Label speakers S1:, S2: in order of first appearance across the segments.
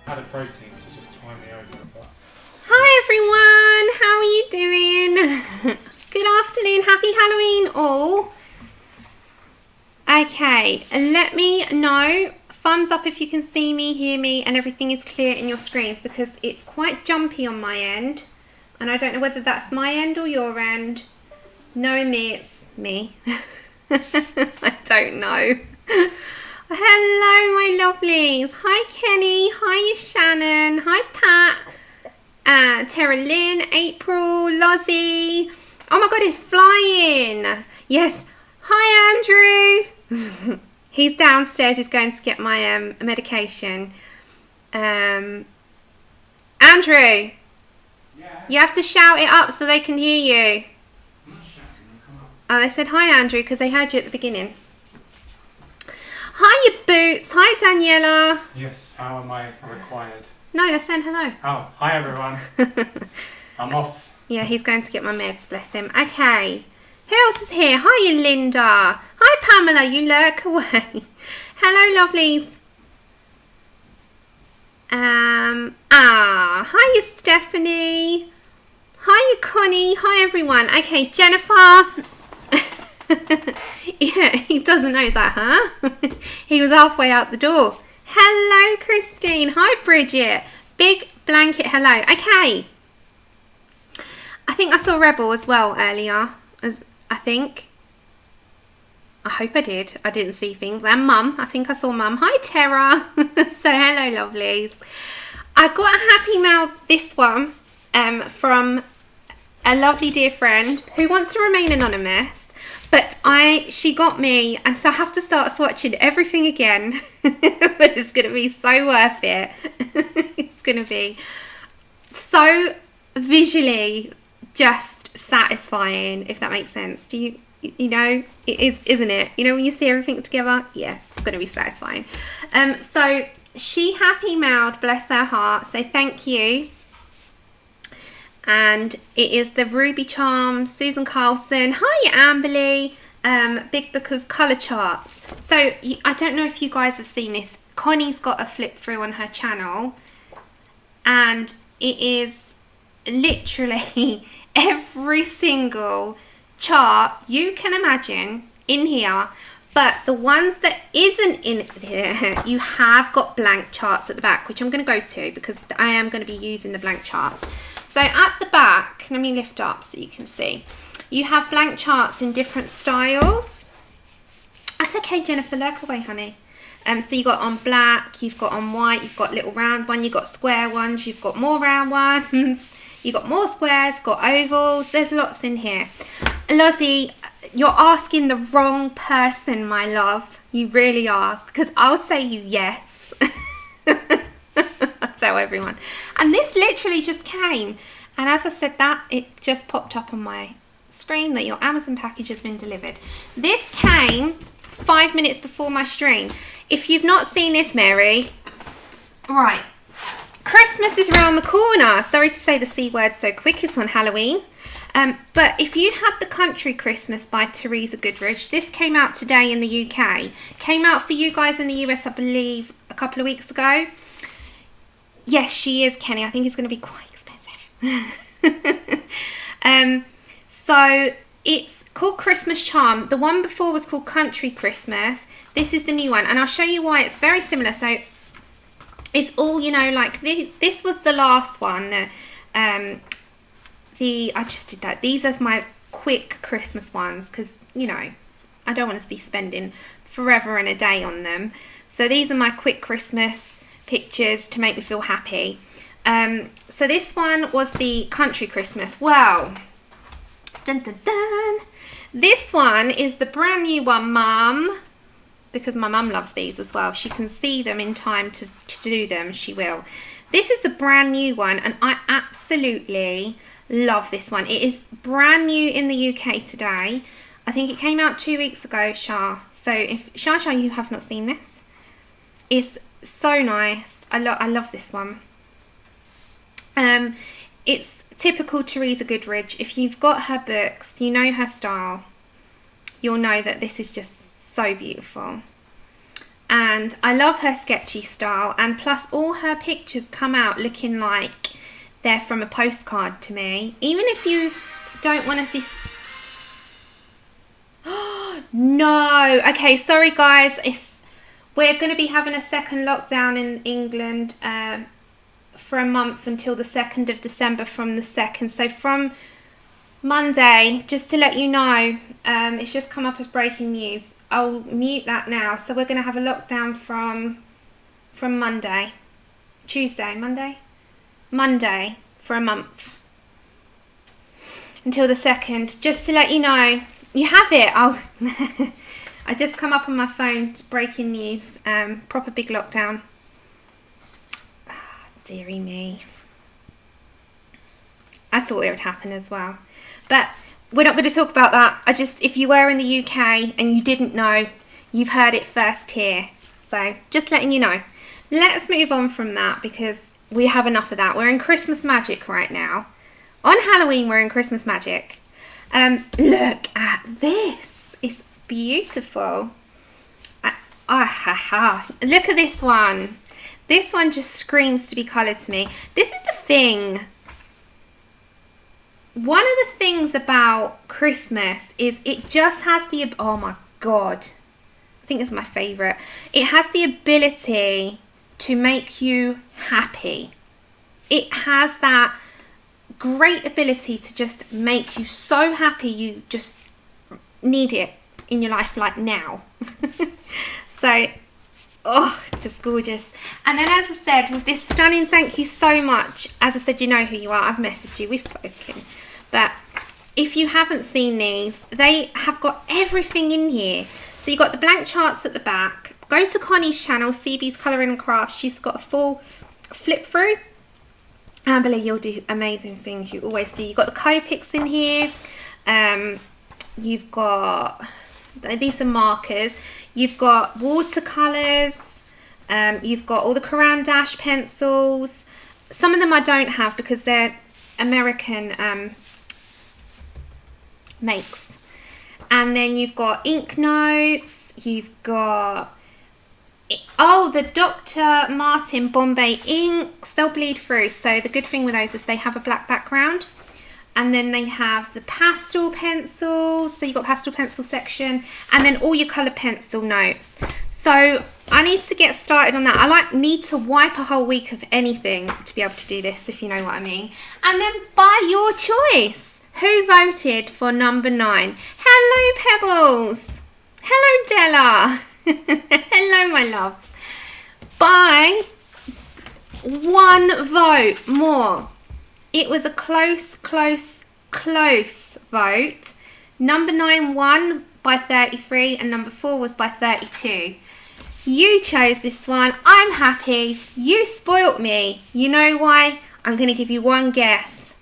S1: had a protein to just tie me over. But...
S2: Hi everyone, how are you doing? Good afternoon, happy Halloween all. Okay, let me know, thumbs up if you can see me, hear me, and everything is clear in your screens, because it's quite jumpy on my end, and I don't know whether that's my end or your end. Knowing me, it's me. I don't know. Hello my lovelies. Hi Kenny, hi Shannon, hi Pat, Tara Lynn, April, Lozzie. Oh my god, it's flying. Yes, hi Andrew. He's downstairs, he's going to get my medication. Andrew,
S1: Yeah.
S2: you have to shout it up so they can hear you.
S1: I'm not shouting, come on.
S2: Oh, they said hi Andrew because they heard you at the beginning. Hi you boots, hi Daniela.
S1: Yes, how am I required?
S2: No, they're saying hello.
S1: Oh, hi everyone. I'm off.
S2: Yeah, he's going to get my meds, bless him. Okay, who else is here? Hi you Linda. Hi Pamela, you lurk away. Hello lovelies. Hi you Stephanie. Hi you Connie. Hi everyone. Okay, Jennifer. Yeah, he doesn't know. He's like, huh? He was halfway out the door. Hello, Christine. Hi, Bridget. Big blanket hello. Okay. I think I saw Rebel as well earlier. I hope I did. I didn't see things. And Mum. I think I saw Mum. Hi, Tara. So, hello, lovelies. I got a happy mail, this one, from a lovely dear friend who wants to remain anonymous. But she got me, and so I have to start swatching everything again. But it's going to be so worth it. It's going to be so visually just satisfying, if that makes sense. Do you know, it is, isn't it? You know, when you see everything together, yeah, it's going to be satisfying. So she happy mailed, bless her heart, so thank you. And it is the Ruby Charms, Susan Carlson. Hi, Amberly. Big Book of Colour Charts. So, I don't know if you guys have seen this. Connie's got a flip through on her channel. And it is literally every single chart you can imagine in here. But the ones that isn't in here, you have got blank charts at the back, which I'm going to go to because I am going to be using the blank charts. So at the back, let me lift up so you can see. You have blank charts in different styles. That's okay, Jennifer, lurk away, honey. So you've got on black, you've got on white, you've got little round one, you've got square ones, you've got more round ones, you've got more squares, you've got ovals, there's lots in here. Lozzie, you're asking the wrong person, my love. You really are, because I'll say you yes. I'll tell everyone. And this literally just came. And as I said that, it just popped up on my screen that your Amazon package has been delivered. This came 5 minutes before my stream. If you've not seen this, Mary, right, Christmas is around the corner. Sorry to say the C word so quick, it's on Halloween. But if you had The Country Christmas by Teresa Goodridge, this came out today in the UK. Came out for you guys in the US, I believe, a couple of weeks ago. Yes, she is, Kenny. I think it's going to be quite expensive. So it's called Christmas Charm. The one before was called Country Christmas. This is the new one, and I'll show you why it's very similar. So it's all, you know, like this was the last one. I just did that. These are my quick Christmas ones because, you know, I don't want to be spending forever and a day on them. So these are my quick Christmas pictures to make me feel happy. So this one was the Country Christmas. Well, dun dun dun. This one is the brand new one, Mum, because my mum loves these as well. She can see them in time to do them. She will. This is the brand new one, and I absolutely love this one. It is brand new in the UK today. I think it came out 2 weeks ago, Shah. So if Shah, you have not seen this, it's so nice. I love this one. It's typical Teresa Goodridge. If you've got her books, you know her style, you'll know that this is just so beautiful. and I love her sketchy style, and plus all her pictures come out looking like they're from a postcard to me. Even if you don't want to see... No! Okay, sorry guys, we're going to be having a second lockdown in England for a month until the 2nd of December from the 2nd. So from Monday, just to let you know, it's just come up as breaking news. I'll mute that now. So we're going to have a lockdown from Monday. Tuesday, Monday for a month. Until the 2nd. Just to let you know. You have it. I just come up on my phone, breaking news. Proper big lockdown. Oh, dearie me. I thought it would happen as well. But we're not going to talk about that. If you were in the UK and you didn't know, you've heard it first here. So just letting you know. Let's move on from that because we have enough of that. We're in Christmas magic right now. On Halloween, we're in Christmas magic. Look at this. It's beautiful. Look at this one. This one just screams to be coloured to me. This is the thing. One of the things about Christmas is it just has the... Oh my God. I think it's my favourite. It has the ability to make you happy. It has that great ability to just make you so happy you just need it in your life like now. So, oh, just gorgeous. And then as I said, with this stunning, thank you so much. As I said, you know who you are. I've messaged you. We've spoken. But if you haven't seen these, they have got everything in here. So you've got the blank charts at the back. Go to Connie's channel, CB's Colouring and Crafts. She's got a full flip through. Amberly, you'll do amazing things. You always do. You've got the Copics in here. You've got... These are markers. You've got watercolours. You've got all the Caran d'Ache pencils. Some of them I don't have because they're American makes. And then you've got ink notes. You've got... Oh, the Dr. Martin Bombay inks. They'll bleed through. So the good thing with those is they have a black background. And then they have the pastel pencils. So you've got pastel pencil section. And then all your colour pencil notes. So I need to get started on that. I need to wipe a whole week of anything to be able to do this, if you know what I mean. And then by your choice. Who voted for number 9? Hello, Pebbles. Hello, Della. Hello, my loves. By 1 vote more. It was a close vote. Number 9 won by 33 and number 4 was by 32. You chose this one. I'm happy. You spoilt me. You know why? I'm going to give you one guess.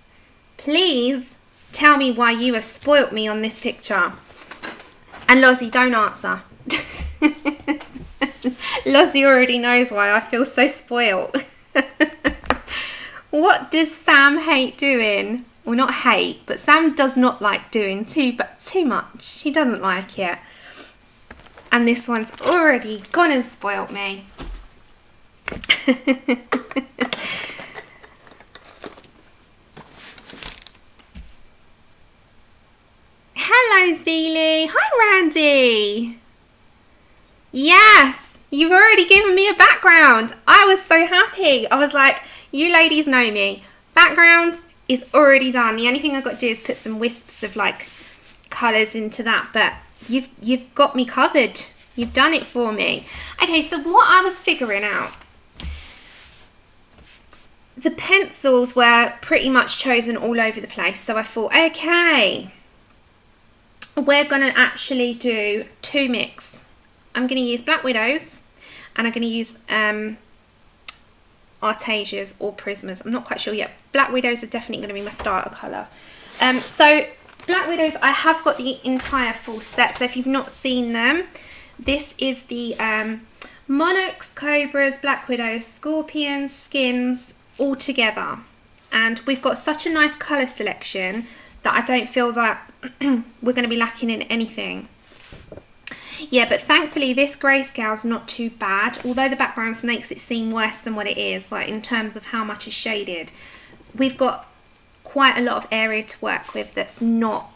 S2: Please tell me why you have spoilt me on this picture. And Lozzie, don't answer. Lozzie already knows why I feel so spoilt. What does Sam hate doing? Well, not hate, but Sam does not like doing too much. He doesn't like it. And this one's already gone and spoilt me. Hello, Zeely. Hi, Randy. Yes, you've already given me a background. I was so happy. I was like, you ladies know me. Backgrounds is already done. The only thing I've got to do is put some wisps of like colours into that. But you've got me covered. You've done it for me. Okay, so what I was figuring out. The pencils were pretty much chosen all over the place. So I thought, okay, we're going to actually do 2 mix. I'm going to use Black Widows and I'm going to use Artesias or Prismas. I'm not quite sure yet. Black Widows are definitely going to be my starter colour. So Black Widows, I have got the entire full set. So if you've not seen them, this is the Monarchs, Cobras, Black Widows, Scorpions, Skins all together. And we've got such a nice colour selection that I don't feel that we're going to be lacking in anything. Yeah, but thankfully this grayscale's not too bad, although the background makes it seem worse than what it is, like in terms of how much is shaded. We've got quite a lot of area to work with that's not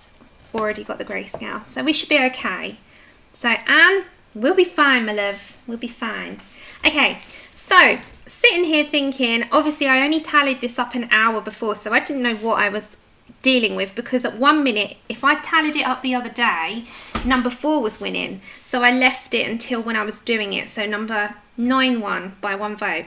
S2: already got the grayscale, so we should be okay. So Anne, we'll be fine, my love, we'll be fine. Okay, so sitting here thinking, obviously I only tallied this up an hour before, so I didn't know what I was dealing with, because at 1 minute, if I tallied it up the other day, number 4 was winning, so I left it until when I was doing it, so number 9 won by 1 vote.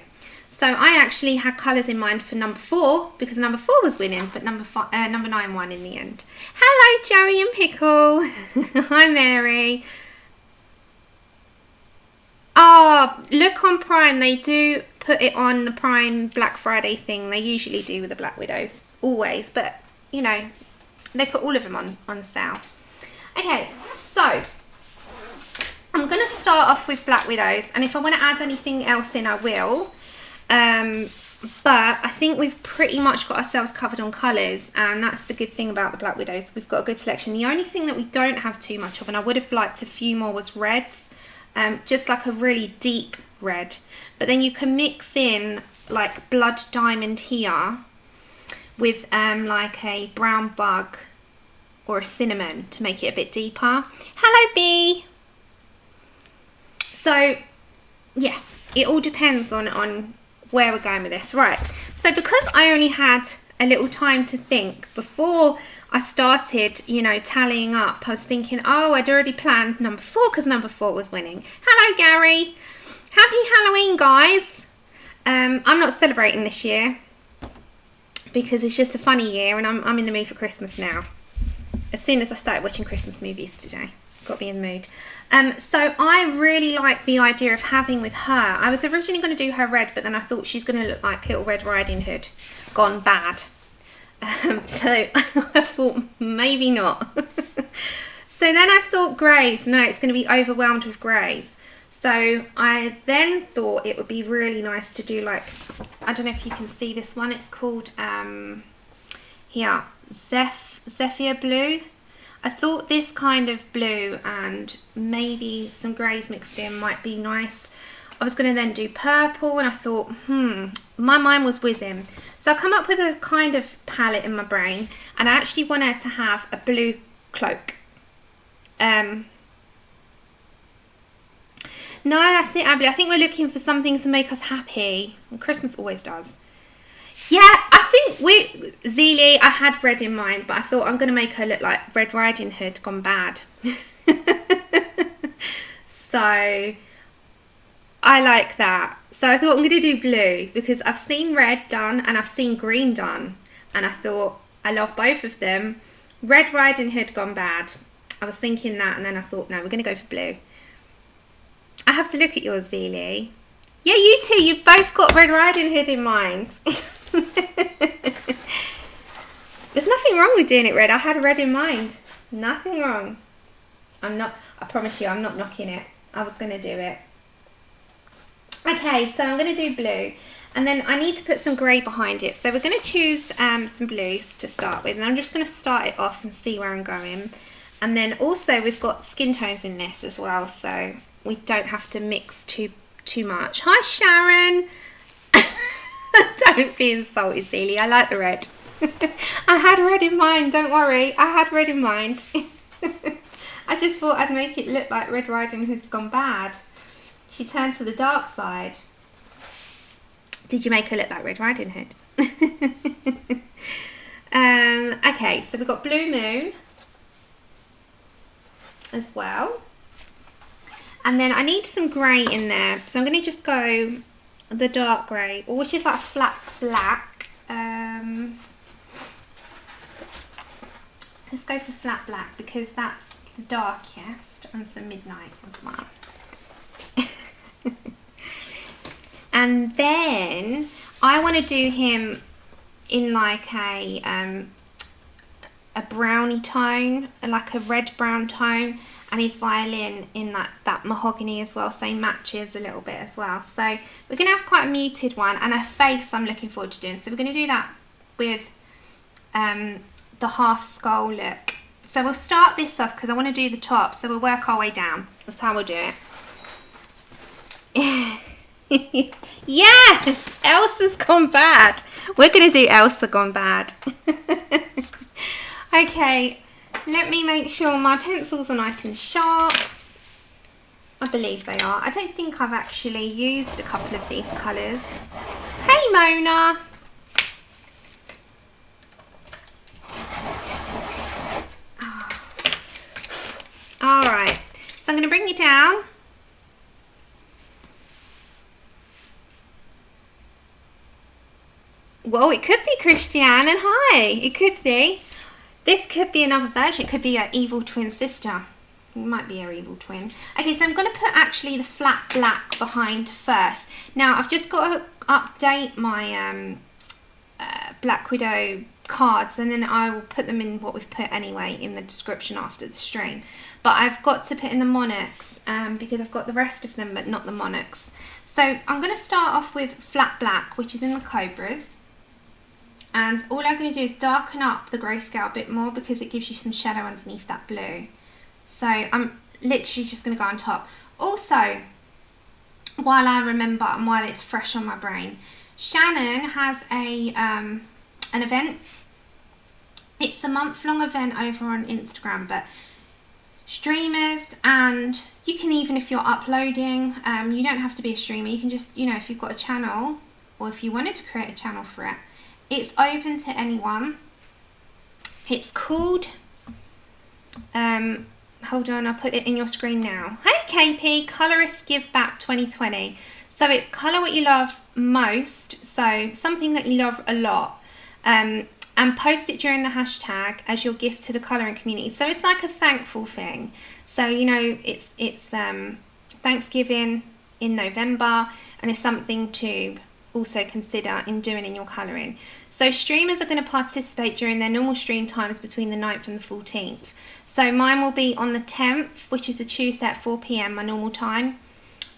S2: So I actually had colours in mind for number 4 because number 4 was winning, but number 9 won in the end. Hello Joey and Pickle. Hi Mary. Oh, look on Prime, they do put it on the Prime Black Friday thing. They usually do with the Black Widows, always, but you know, they put all of them on sale. Okay, so I'm going to start off with Black Widows, and if I want to add anything else in, I will. But I think we've pretty much got ourselves covered on colours, and that's the good thing about the Black Widows. We've got a good selection. The only thing that we don't have too much of, and I would have liked a few more, was reds. Just like a really deep red. But then you can mix in like blood diamond here with like a brown bug or a cinnamon to make it a bit deeper. Hello B. So yeah, it all depends on where we're going with this. Right, so because I only had a little time to think before I started, you know, tallying up, I was thinking, oh, I'd already planned number 4 because number 4 was winning. Hello Gary. Happy Halloween, guys. I'm not celebrating this year because it's just a funny year, and I'm in the mood for Christmas now. As soon as I started watching Christmas movies today, got me in the mood. So I really like the idea of having with her. I was originally going to do her red, but then I thought she's going to look like Little Red Riding Hood gone bad. So I thought maybe not. So then I thought greys. No, it's going to be overwhelmed with greys. So I then thought it would be really nice to do like, I don't know if you can see this one, it's called here, Zephyr blue. I thought this kind of blue and maybe some greys mixed in might be nice. I was going to then do purple, and I thought, my mind was whizzing. So I come up with a kind of palette in my brain, and I actually wanted to have a blue cloak. No, that's it, Abby. I think we're looking for something to make us happy. And Christmas always does. Yeah, I think Zelie, I had red in mind, but I thought I'm going to make her look like Red Riding Hood gone bad. So I like that. So I thought I'm going to do blue because I've seen red done and I've seen green done. And I thought I love both of them. Red Riding Hood gone bad. I was thinking that, and then I thought, no, we're going to go for blue. I have to look at yours, Zelie. Yeah, you two, you've both got Red Riding Hood in mind. There's nothing wrong with doing it red. I had red in mind. Nothing wrong. I promise you, I'm not knocking it. I was going to do it. Okay, so I'm going to do blue. And then I need to put some grey behind it. So we're going to choose some blues to start with. And I'm just going to start it off and see where I'm going. And then also we've got skin tones in this as well. So we don't have to mix too much. Hi, Sharon. Don't be insulted, Zelie. I like the red. I had red in mind. Don't worry. I had red in mind. I just thought I'd make it look like Red Riding Hood's gone bad. She turned to the dark side. Did you make her look like Red Riding Hood? Okay, so we've got Blue Moon as well. And then I need some grey in there. So I'm going to just go the dark grey, or which is like flat black. Let's go for flat black because that's the darkest, and some midnight as well. And then I want to do him in like a browny tone, like a red brown tone, and his violin in that mahogany as well, so he matches a little bit as well. So we're going to have quite a muted one, and a face I'm looking forward to doing. So we're going to do that with the half skull look. So we'll start this off because I want to do the top, so we'll work our way down. That's how we'll do it. Yes! Elsa's gone bad. We're going to do Elsa gone bad. Okay, let me make sure my pencils are nice and sharp. I believe they are. I don't think I've actually used a couple of these colours. Hey Mona! Alright, so I'm going to bring you down. Well, it could be Christiane and hi. It could be. This could be another version. It could be an evil twin sister. It might be her evil twin. Okay, so I'm going to put actually the flat black behind first. Now, I've just got to update my Black Widow cards, and then I will put them in what we've put anyway in the description after the stream. But I've got to put in the monarchs because I've got the rest of them, but not the monarchs. So I'm going to start off with flat black, which is in the cobras. And all I'm going to do is darken up the grayscale a bit more because it gives you some shadow underneath that blue. So I'm literally just going to go on top. Also, while I remember and while it's fresh on my brain, Shannon has a an event. It's a month-long event over on Instagram, but streamers, and you can, even if you're uploading, you don't have to be a streamer. You can just, you know, if you've got a channel or if you wanted to create a channel for it, it's open to anyone. It's called, hold on, I'll put it in your screen now. Hey KP, Colourist Give Back 2020. So it's colour what you love most, so something that you love a lot, and post it during the hashtag as your gift to the colouring community. So it's like a thankful thing. So, you know, it's Thanksgiving in November, and it's something to also consider in doing in your colouring. So streamers are going to participate during their normal stream times between the 9th and the 14th. So mine will be on the 10th, which is a Tuesday at 4 PM, my normal time.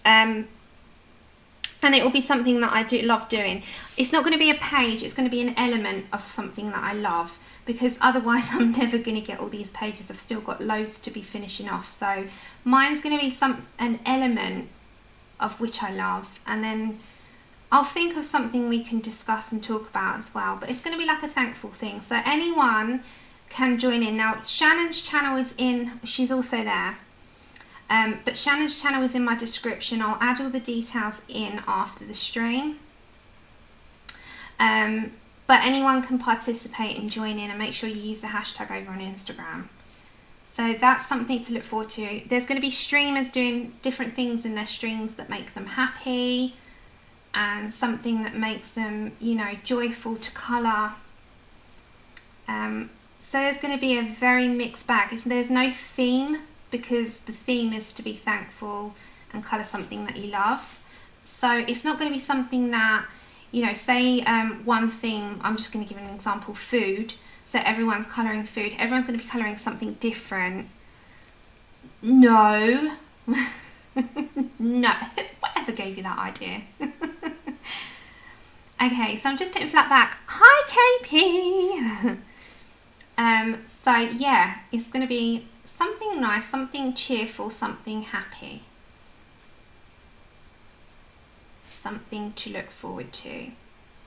S2: And it will be something that I do love doing. It's not going to be a page, it's going to be an element of something that I love, because otherwise I'm never going to get all these pages. I've still got loads to be finishing off. So mine's going to be an element of which I love, and then I'll think of something we can discuss and talk about as well. But it's going to be like a thankful thing. So anyone can join in. Now, Shannon's channel is in, she's also there. But Shannon's channel is in my description. I'll add all the details in after the stream. But anyone can participate and join in, and make sure you use the hashtag over on Instagram. So that's something to look forward to. There's going to be streamers doing different things in their streams that make them happy, and something that makes them, you know, joyful to colour. So there's going to be a very mixed bag. There's no theme, because the theme is to be thankful and colour something that you love. So it's not going to be something that, you know, say one theme, I'm just going to give an example, food. So everyone's colouring food. Everyone's going to be colouring something different. No. No. Whatever gave you that idea? Okay, so I'm just putting flat back. Hi KP! So yeah, it's going to be something nice, something cheerful, something happy. Something to look forward to.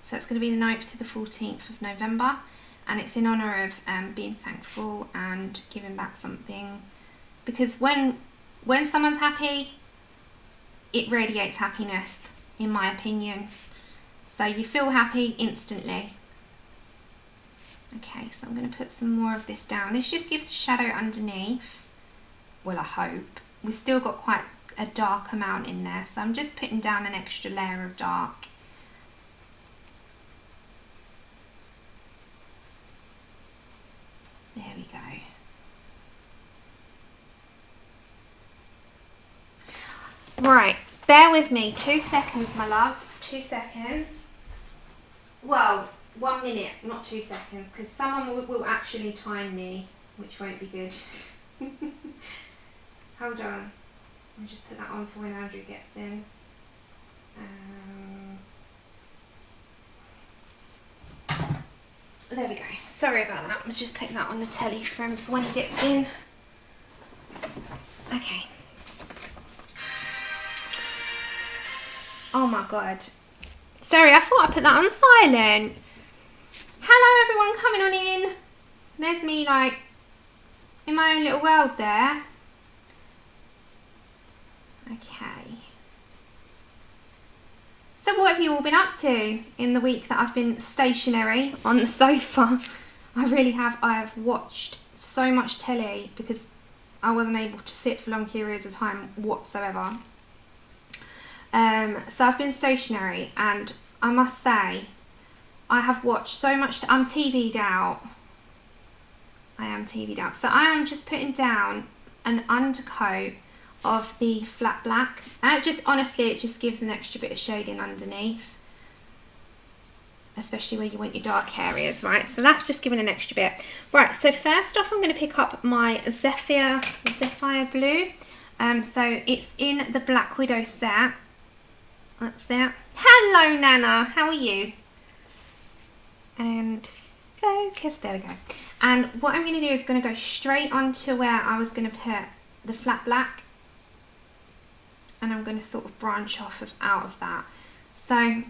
S2: So it's going to be the 9th to the 14th of November, and it's in honour of being thankful and giving back something. Because when someone's happy, it radiates happiness, in my opinion. So you feel happy instantly. Okay, so I'm going to put some more of this down. This just gives shadow underneath. Well, I hope. We've still got quite a dark amount in there, so I'm just putting down an extra layer of dark. There we go. Right, bear with me 2 seconds, my loves. 2 seconds. Well, 1 minute, not 2 seconds, because someone will actually time me, which won't be good. Hold on. I'll just put that on for when Andrew gets in. There we go. Sorry about that. I was just putting that on the telly for him for when he gets in. Okay. Oh my god. Sorry, I thought I put that on silent. Hello everyone coming on in. There's me like in my own little world there. Okay. So what have you all been up to in the week that I've been stationary on the sofa? I really have. I have watched so much telly because I wasn't able to sit for long periods of time whatsoever. So I've been stationary, and I must say I have watched so much. I'm TV'd out. I am TV'd out. So I am just putting down an undercoat of the flat black, and it just, honestly, it just gives an extra bit of shading underneath, especially where you want your dark areas, right? So that's just giving an extra bit. Right, so first off I'm going to pick up my Zephyr blue. So it's in the Black Widow set. That's it. Hello Nana, how are you? And focus, there we go. And what I'm going to do is going to go straight onto where I was going to put the flat black, and I'm going to sort of branch off out of that. So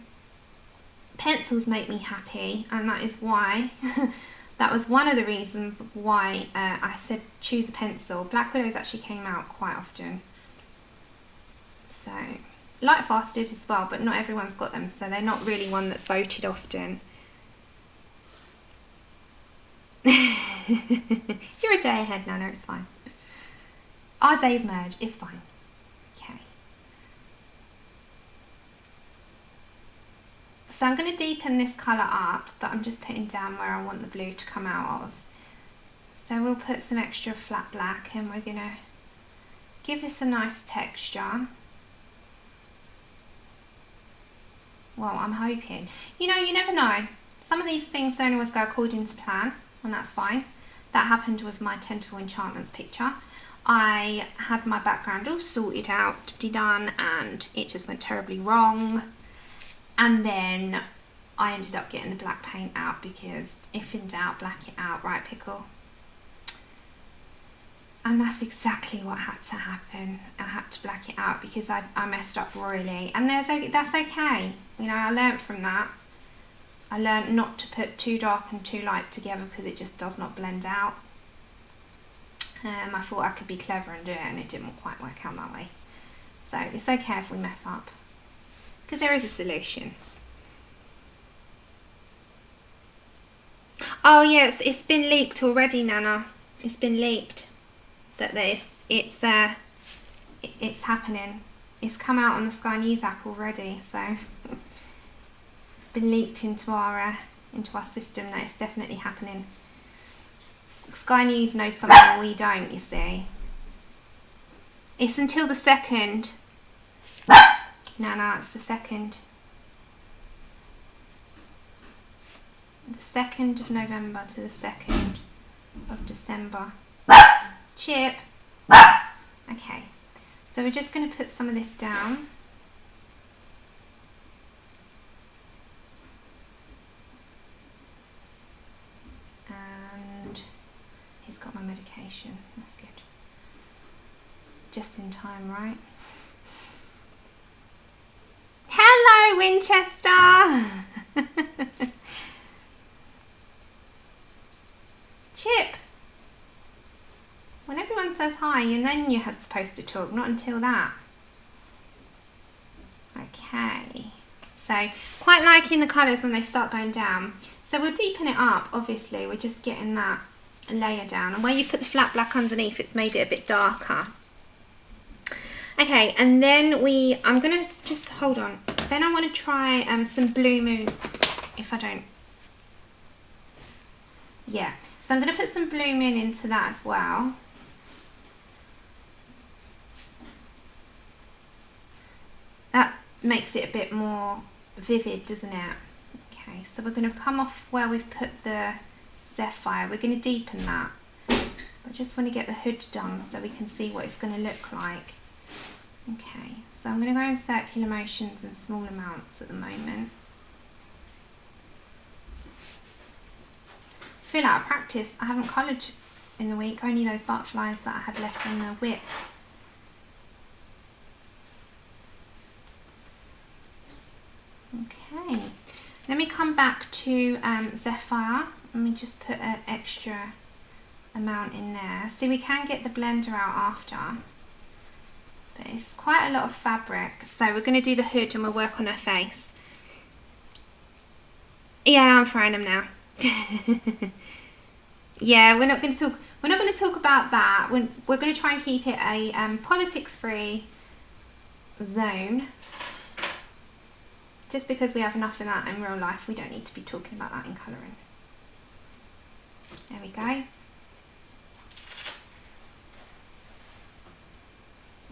S2: pencils make me happy, and that is why that was one of the reasons why I said choose a pencil. Black Widows actually came out quite often, so Light Fast did as well, but not everyone's got them, so they're not really one that's voted often. You're a day ahead, Nana, it's fine. Our days merge, it's fine. Okay. So I'm going to deepen this colour up, but I'm just putting down where I want the blue to come out of. So we'll put some extra flat black, and we're going to give this a nice texture. Well, I'm hoping. You know, you never know. Some of these things don't always go according to plan, and that's fine. That happened with my Tentacle Enchantments picture. I had my background all sorted out to be done, and it just went terribly wrong. And then I ended up getting the black paint out, because if in doubt, black it out, right, Pickle? And that's exactly what had to happen. I had to black it out because I messed up royally, and that's okay. You know, I learnt from that. I learnt not to put too dark and too light together because it just does not blend out. I thought I could be clever and do it, and it didn't quite work out that way. So it's okay if we mess up, because there is a solution. Oh yes, it's been leaked already, Nana. It's been leaked that it's happening. It's come out on the Sky News app already, so it's been leaked into our system that it's definitely happening. Sky News knows something we don't, you see. It's until the 2nd. No, it's the 2nd. The 2nd of November to the 2nd of December. Chip. Okay, so we're just going to put some of this down. And he's got my medication. That's good. Just in time, right? Hello, Winchester. Chip. When everyone says hi, and then you're supposed to talk, not until that. Okay. So, quite liking the colours when they start going down. So we'll deepen it up, obviously. We're just getting that layer down. And where you put the flat black underneath, it's made it a bit darker. Okay, and then I'm going to just, hold on. Then I want to try some Blue Moon, if I don't. Yeah, so I'm going to put some Blue Moon into that as well. That makes it a bit more vivid, doesn't it? Okay, so we're going to come off where we've put the Zephyr. We're going to deepen that. I just want to get the hood done so we can see what it's going to look like. Okay, so I'm going to go in circular motions and small amounts at the moment. feel out of practice. I haven't coloured in the week, only those butterflies that I had left in the whip. Okay, let me come back to Zephyr. Let me just put an extra amount in there. See, we can get the blender out after, but it's quite a lot of fabric. So we're going to do the hood and we'll work on her face. Yeah, I'm throwing them now. Yeah, we're not going to talk about that. We're going to try and keep it a politics-free zone. Just because we have enough of that in real life, we don't need to be talking about that in colouring. There we go.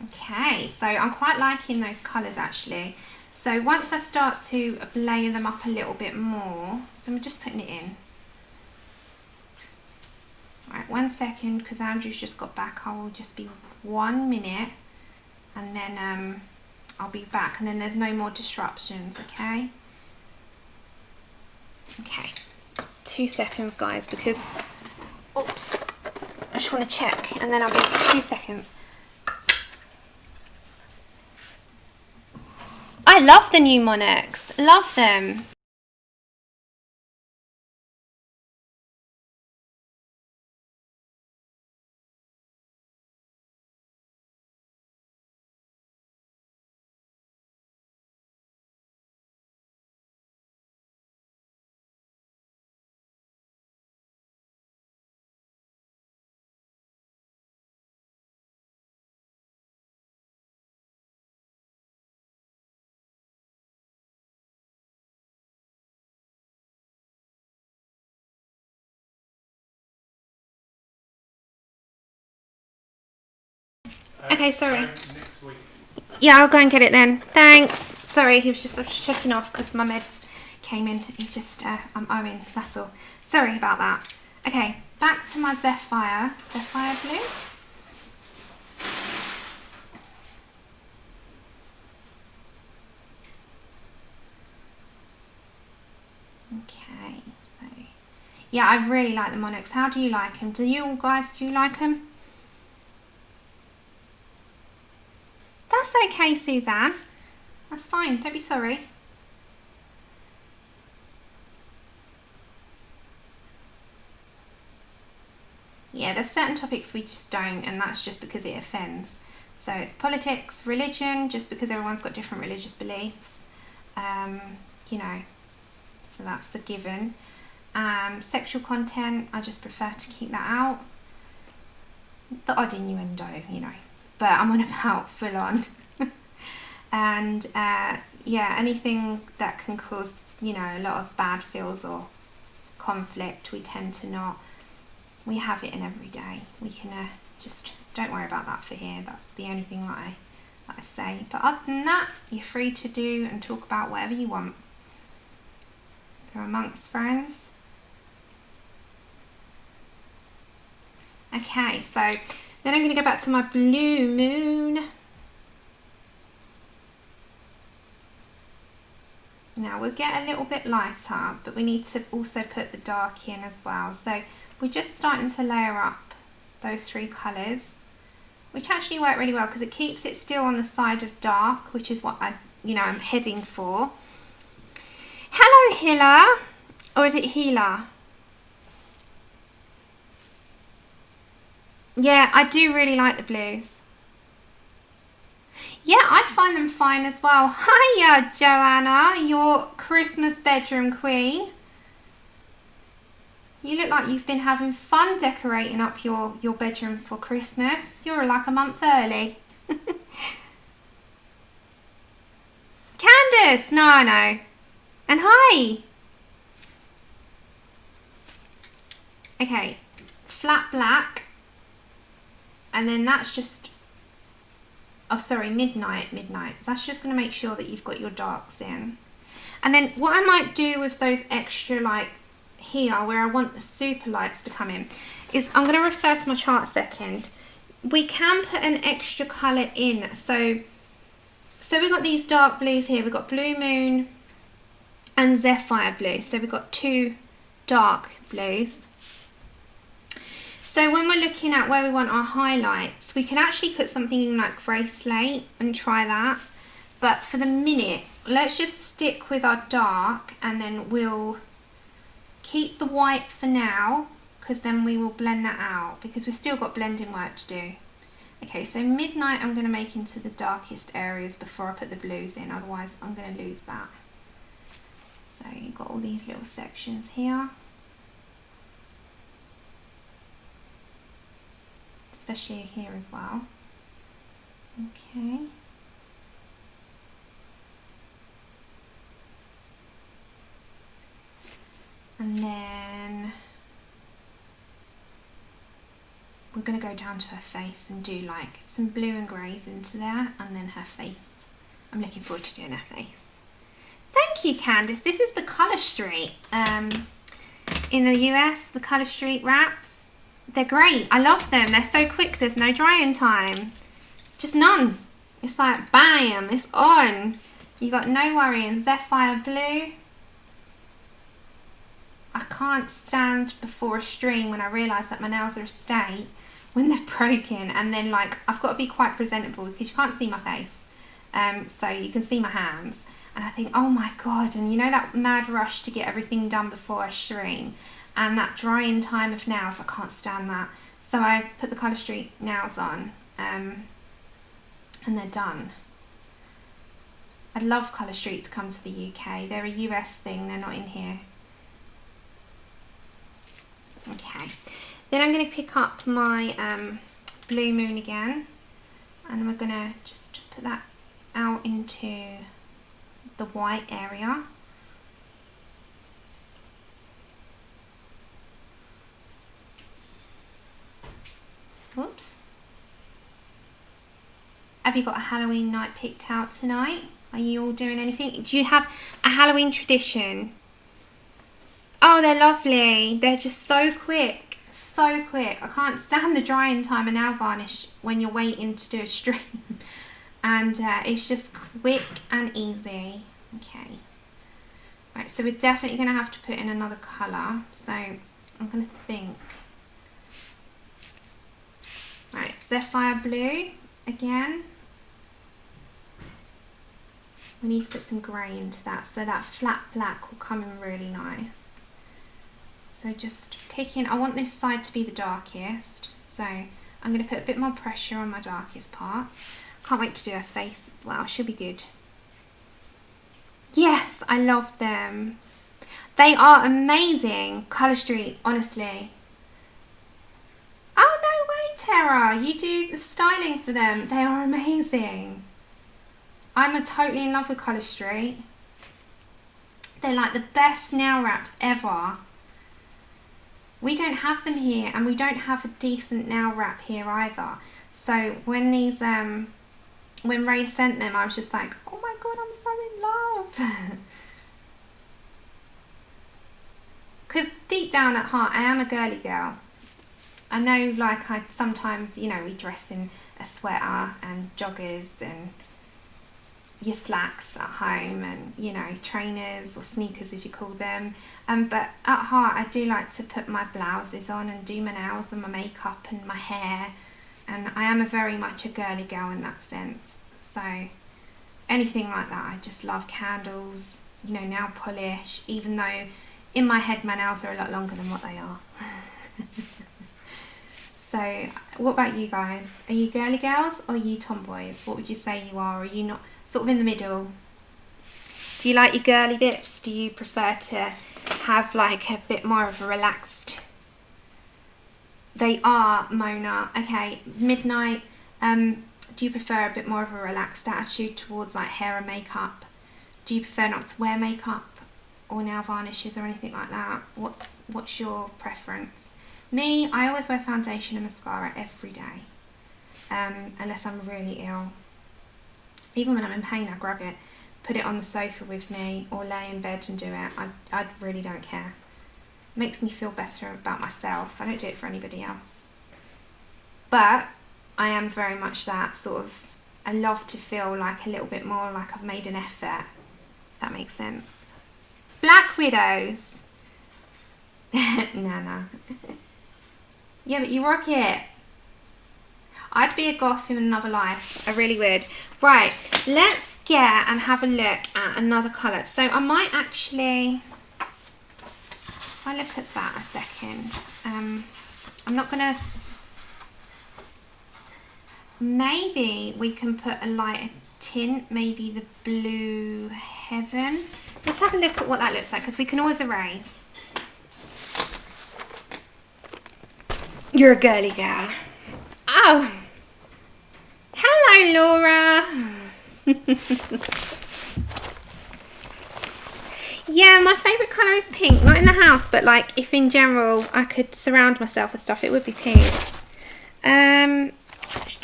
S2: Okay, so I'm quite liking those colours actually. So once I start to layer them up a little bit more, so I'm just putting it in. Right, 1 second, because Andrew's just got back. I will just be 1 minute, and then I'll be back, and then there's no more disruptions, okay? Okay, 2 seconds, guys, because, oops, I just want to check, and then I'll be 2 seconds. I love the new Monarchs, love them. Okay, sorry.
S1: Next week.
S2: Yeah, I'll go and get it then. Thanks. Sorry, I was just checking off because my meds came in. He's just, I'm owing, that's all. Sorry about that. Okay, back to my Zephyr blue. Okay, so, yeah, I really like the Monarchs. How do you like them? Do you guys like them? That's okay, Suzanne. That's fine. Don't be sorry. Yeah, there's certain topics we just don't, and that's just because it offends. So it's politics, religion, just because everyone's got different religious beliefs. You know, so that's a given. Sexual content, I just prefer to keep that out. The odd innuendo, you know. But I'm on about full on. And yeah, anything that can cause, you know, a lot of bad feels or conflict, we tend to not. We have it in every day. We can just don't worry about that for here. That's the only thing that I say. But other than that, you're free to do and talk about whatever you want. You're amongst friends. Okay, so then I'm going to go back to my Blue Moon. Now we'll get a little bit lighter, but we need to also put the dark in as well. So we're just starting to layer up those 3 colours, which actually work really well because it keeps it still on the side of dark, which is what I'm heading for. Hello, Hilla, or is it Hila? Yeah, I do really like the blues. Yeah, I find them fine as well. Hiya, Joanna, your Christmas bedroom queen. You look like you've been having fun decorating up your bedroom for Christmas. You're like a month early. Candace, no. And hi. Okay, flat black. And then that's just, oh sorry, midnight. That's just going to make sure that you've got your darks in. And then what I might do with those extra, like here where I want the super lights to come in, is I'm going to refer to my chart a second. We can put an extra colour in. So we've got these dark blues here. We've got Blue Moon and Zephyr blue. So we've got 2 dark blues. we're looking at where we want our highlights, we can actually put something in like grey slate and try that. But for the minute, let's just stick with our dark, and then we'll keep the white for now, because then we will blend that out, because we've still got blending work to do. Okay, so midnight I'm going to make into the darkest areas before I put the blues in, otherwise I'm going to lose that. So you've got all these little sections here. Especially here as well. Okay. And then we're going to go down to her face and do like some blue and greys into there, and then her face. I'm looking forward to doing her face. Thank you, Candice. This is the Colour Street. In the US, the Colour Street wraps. They're great. I love them. They're so quick. There's no drying time. Just none. It's like bam, it's on. You got no worrying. Zephyr blue. I can't stand before a stream when I realise that my nails are a state when they're broken, and then like I've got to be quite presentable because you can't see my face, so you can see my hands, and I think, oh my god, and you know that mad rush to get everything done before a stream, and that drying time of nails, I can't stand that. So I put the Colour Street nails on, and they're done. I'd love Colour Street to come to the UK. They're a US thing, they're not in here. Okay, then I'm going to pick up my Blue Moon again, and we're going to just put that out into the white area. Whoops. Have you got a Halloween night picked out tonight? Are you all doing anything? Do you have a Halloween tradition? Oh, they're lovely. They're just so quick. So quick. I can't stand the drying time of nail varnish when you're waiting to do a stream. And it's just quick and easy. Okay. Right, so we're definitely going to have to put in another colour. So I'm going to think. Right, Zephyr blue again. We need to put some grey into that so that flat black will come in really nice. So just picking, I want this side to be the darkest, so I'm going to put a bit more pressure on my darkest parts. Can't wait to do her face as well, she'll be good. Yes, I love them. They are amazing, Colour Street, honestly. Oh no way, Tara, you do the styling for them. They are amazing. I'm totally in love with Colour Street. They're like the best nail wraps ever. We don't have them here, and we don't have a decent nail wrap here either. So when these, when Ray sent them, I was just like, oh my god, I'm so in love. Because deep down at heart, I am a girly girl. I know, like, I sometimes, you know, we dress in a sweater and joggers and your slacks at home and, you know, trainers or sneakers as you call them, but at heart I do like to put my blouses on and do my nails and my makeup and my hair, and I am very much a girly girl in that sense. So anything like that, I just love candles, you know, nail polish, even though in my head my nails are a lot longer than what they are. So what about you guys? Are you girly girls or are you tomboys? What would you say you are? Are you not sort of in the middle? Do you like your girly bits? Do you prefer to have like a bit more of a relaxed? They are, Mona. Okay, midnight. Do you prefer a bit more of a relaxed attitude towards like hair and makeup? Do you prefer not to wear makeup or nail varnishes or anything like that? What's your preference? Me, I always wear foundation and mascara every day, unless I'm really ill. Even when I'm in pain, I grab it, put it on the sofa with me, or lay in bed and do it. I really don't care. It makes me feel better about myself. I don't do it for anybody else. But I am very much that sort of, I love to feel like a little bit more like I've made an effort. If that makes sense. Black Widows. Nana. Yeah, but you rock it. I'd be a goth in another life. I really would. Right, let's get and have a look at another colour. So I might actually, if I look at that a second, I'm not gonna, maybe we can put a lighter tint, maybe the Blue Heaven. Let's have a look at what that looks like, because we can always erase. You're a girly girl. Oh, hello, Laura. Yeah, my favourite colour is pink. Not in the house, but like if in general I could surround myself with stuff, it would be pink.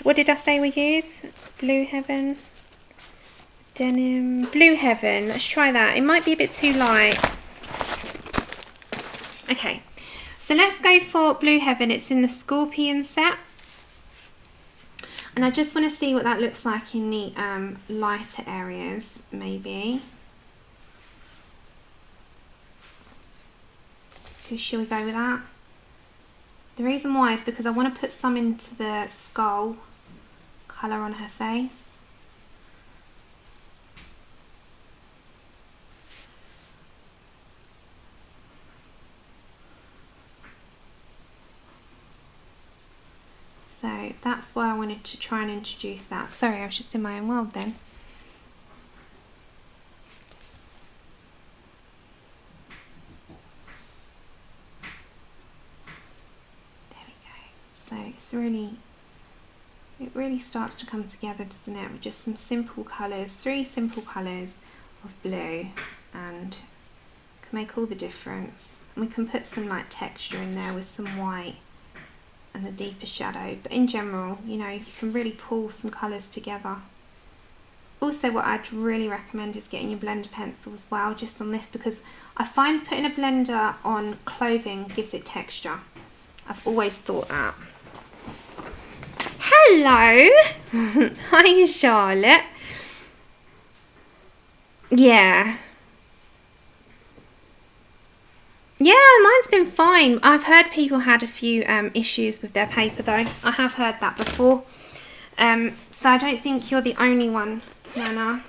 S2: What did I say we use? Blue Heaven. Denim. Blue Heaven. Let's try that. It might be a bit too light. Okay. So let's go for Blue Heaven. It's in the Scorpion set. And I just want to see what that looks like in the lighter areas, maybe. So shall we go with that? The reason why is because I want to put some into the skull colour on her face. So that's why I wanted to try and introduce that. Sorry, I was just in my own world then. There we go. So it's really, it really starts to come together, doesn't it? With just some simple colours, 3 simple colours of blue, and can make all the difference. And we can put some like texture in there with some white and a deeper shadow, but in general, you know, you can really pull some colours together. Also, what I'd really recommend is getting your blender pencil as well, just on this, because I find putting a blender on clothing gives it texture. I've always thought that. Hello! Hi, Charlotte. Yeah. Yeah, mine's been fine. I've heard people had a few issues with their paper though. I have heard that before. So I don't think you're the only one, Nana.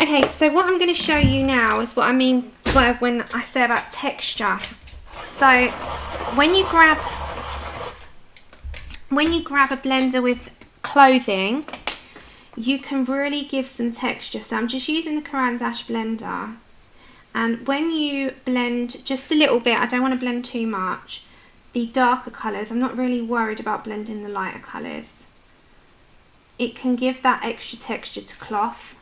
S2: Okay, so what I'm going to show you now is what I mean by when I say about texture. So when you grab a blender with clothing, you can really give some texture. So I'm just using the Caran d'Ache blender. And when you blend just a little bit, I don't want to blend too much, the darker colours, I'm not really worried about blending the lighter colours. It can give that extra texture to cloth.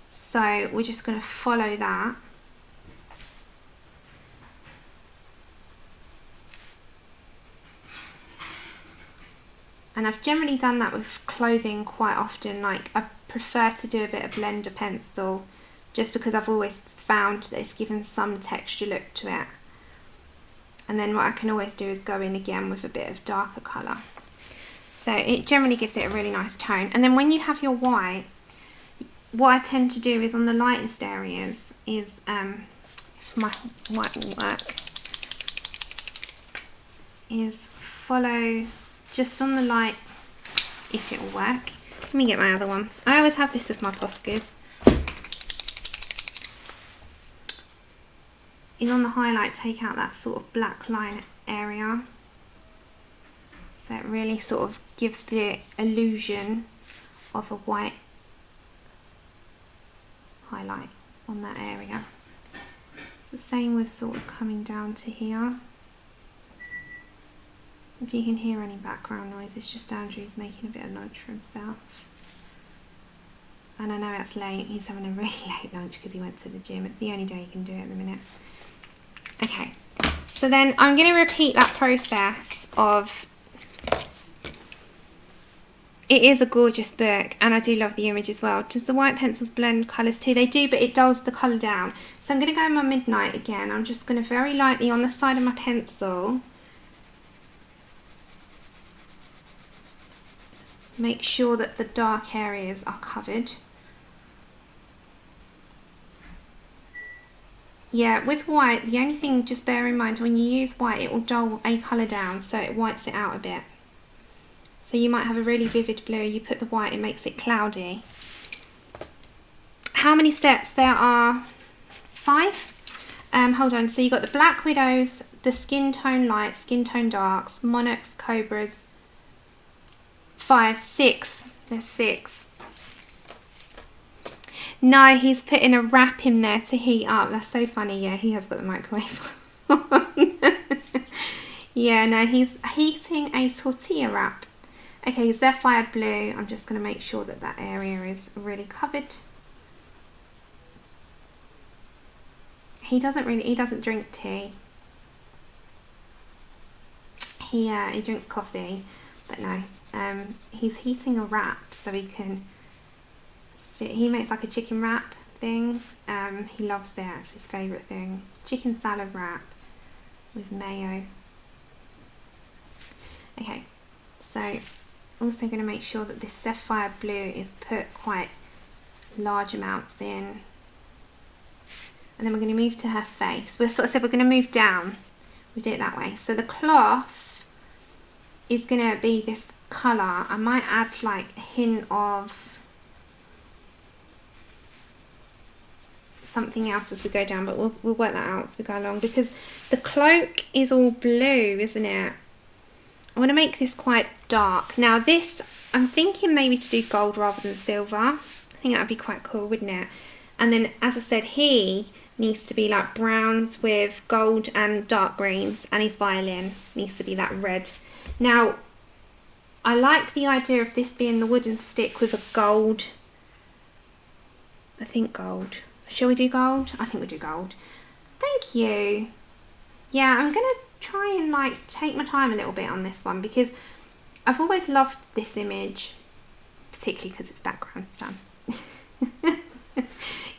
S2: So we're just going to follow that. And I've generally done that with clothing quite often. Like I prefer to do a bit of blender pencil, just because I've always found that it's given some texture look to it. And then what I can always do is go in again with a bit of darker colour. So it generally gives it a really nice tone. And then when you have your white, what I tend to do is on the lightest areas is, if my white will work, is follow just on the light, if it will work. Let me get my other one. I always have this with my Poscas. Is on the highlight, take out that sort of black line area. So it really sort of gives the illusion of a white highlight on that area. It's the same with sort of coming down to here. If you can hear any background noise, it's just Andrew's making a bit of lunch for himself. And I know it's late, he's having a really late lunch because he went to the gym. It's the only day he can do it at the minute. Okay, so then I'm going to repeat that process of, it is a gorgeous book and I do love the image as well. Does the white pencils blend colours too? They do, but it dulls the colour down. So I'm going to go in my Midnight again. I'm just going to very lightly on the side of my pencil make sure that the dark areas are covered. Yeah, with white, the only thing, just bear in mind, when you use white, it will dull a colour down, so it whites it out a bit. So you might have a really vivid blue, you put the white, it makes it cloudy. How many steps? There are 5. Hold on, so you've got the Black Widows, the Skin Tone Light, Skin Tone Darks, Monarchs, Cobras. 5, 6. There's 6. No, he's putting a wrap in there to heat up. That's so funny. Yeah, he has got the microwave on. Yeah, no, he's heating a tortilla wrap. Okay, Zephyr Blue. I'm just going to make sure that that area is really covered. He doesn't drink tea. He drinks coffee, but no. He's heating a wrap so he can. He makes like a chicken wrap thing. He loves it. It's his favourite thing. Chicken salad wrap with mayo. Okay, so also going to make sure that this Sapphire Blue is put quite large amounts in. And then we're going to move to her face. We're sort of said we're going to move down. We do it that way. So the cloth is going to be this colour. I might add like a hint of something else as we go down, but we'll work that out as we go along, because the cloak is all blue, isn't it? I want to make this quite dark. Now this, I'm thinking maybe to do gold rather than silver. I think that would be quite cool, wouldn't it? And then, as I said, he needs to be like browns with gold and dark greens, and his violin needs to be that red. Now, I like the idea of this being the wooden stick with a gold, I think gold. Shall we do gold? I think we'll do gold. Thank you. Yeah, I'm going to try and like take my time a little bit on this one, because I've always loved this image, particularly because it's background's done.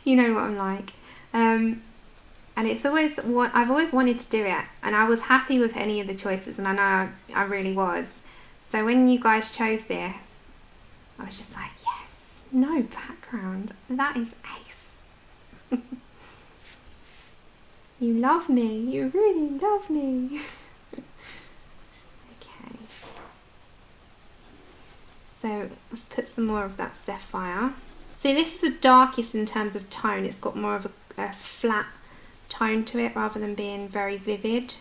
S2: You know what I'm like. And it's always what I've always wanted to do it, and I was happy with any of the choices, and I know I really was. So when you guys chose this, I was just like, yes, no background, that is ace. You love me, you really love me. Okay, so let's put some more of that Sapphire. See, this is the darkest in terms of tone. It's got more of a flat tone to it rather than being very vivid.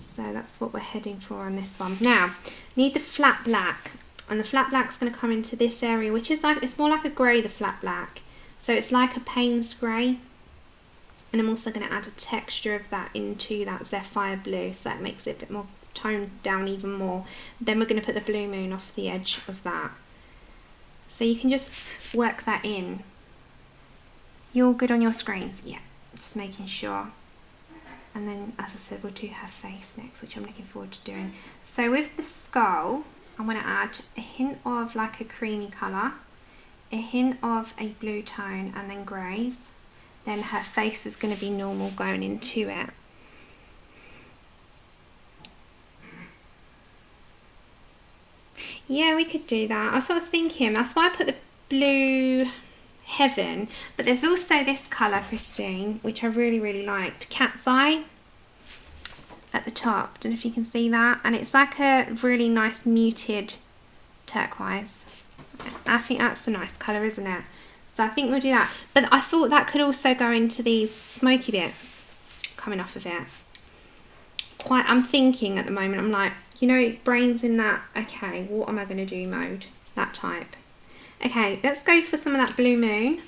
S2: So that's what we're heading for on this one. Now, need the flat black, and the flat black's going to come into this area, which is like, it's more like a grey, the flat black. So it's like a Payne's grey, and I'm also going to add a texture of that into that Zephyr Blue, so it makes it a bit more toned down even more. Then we're going to put the Blue Moon off the edge of that. So you can just work that in. You're all good on your screens? Yeah, just making sure. And then, as I said, we'll do her face next, which I'm looking forward to doing. So with the skull, I'm going to add a hint of like a creamy colour, a hint of a blue tone, and then greys. Then her face is going to be normal going into it. Yeah, we could do that. I was thinking, that's why I put the blue heaven, but there's also this colour, Christine, which I really, really liked. Cat's Eye at the top. Don't know if you can see that. And it's like a really nice muted turquoise. I think that's a nice colour, isn't it? So I think we'll do that. But I thought that could also go into these smoky bits coming off of it. I'm thinking at the moment, I'm like, you know, brains in that, okay, what am I going to do mode? That type. Okay, let's go for some of that Blue Moon.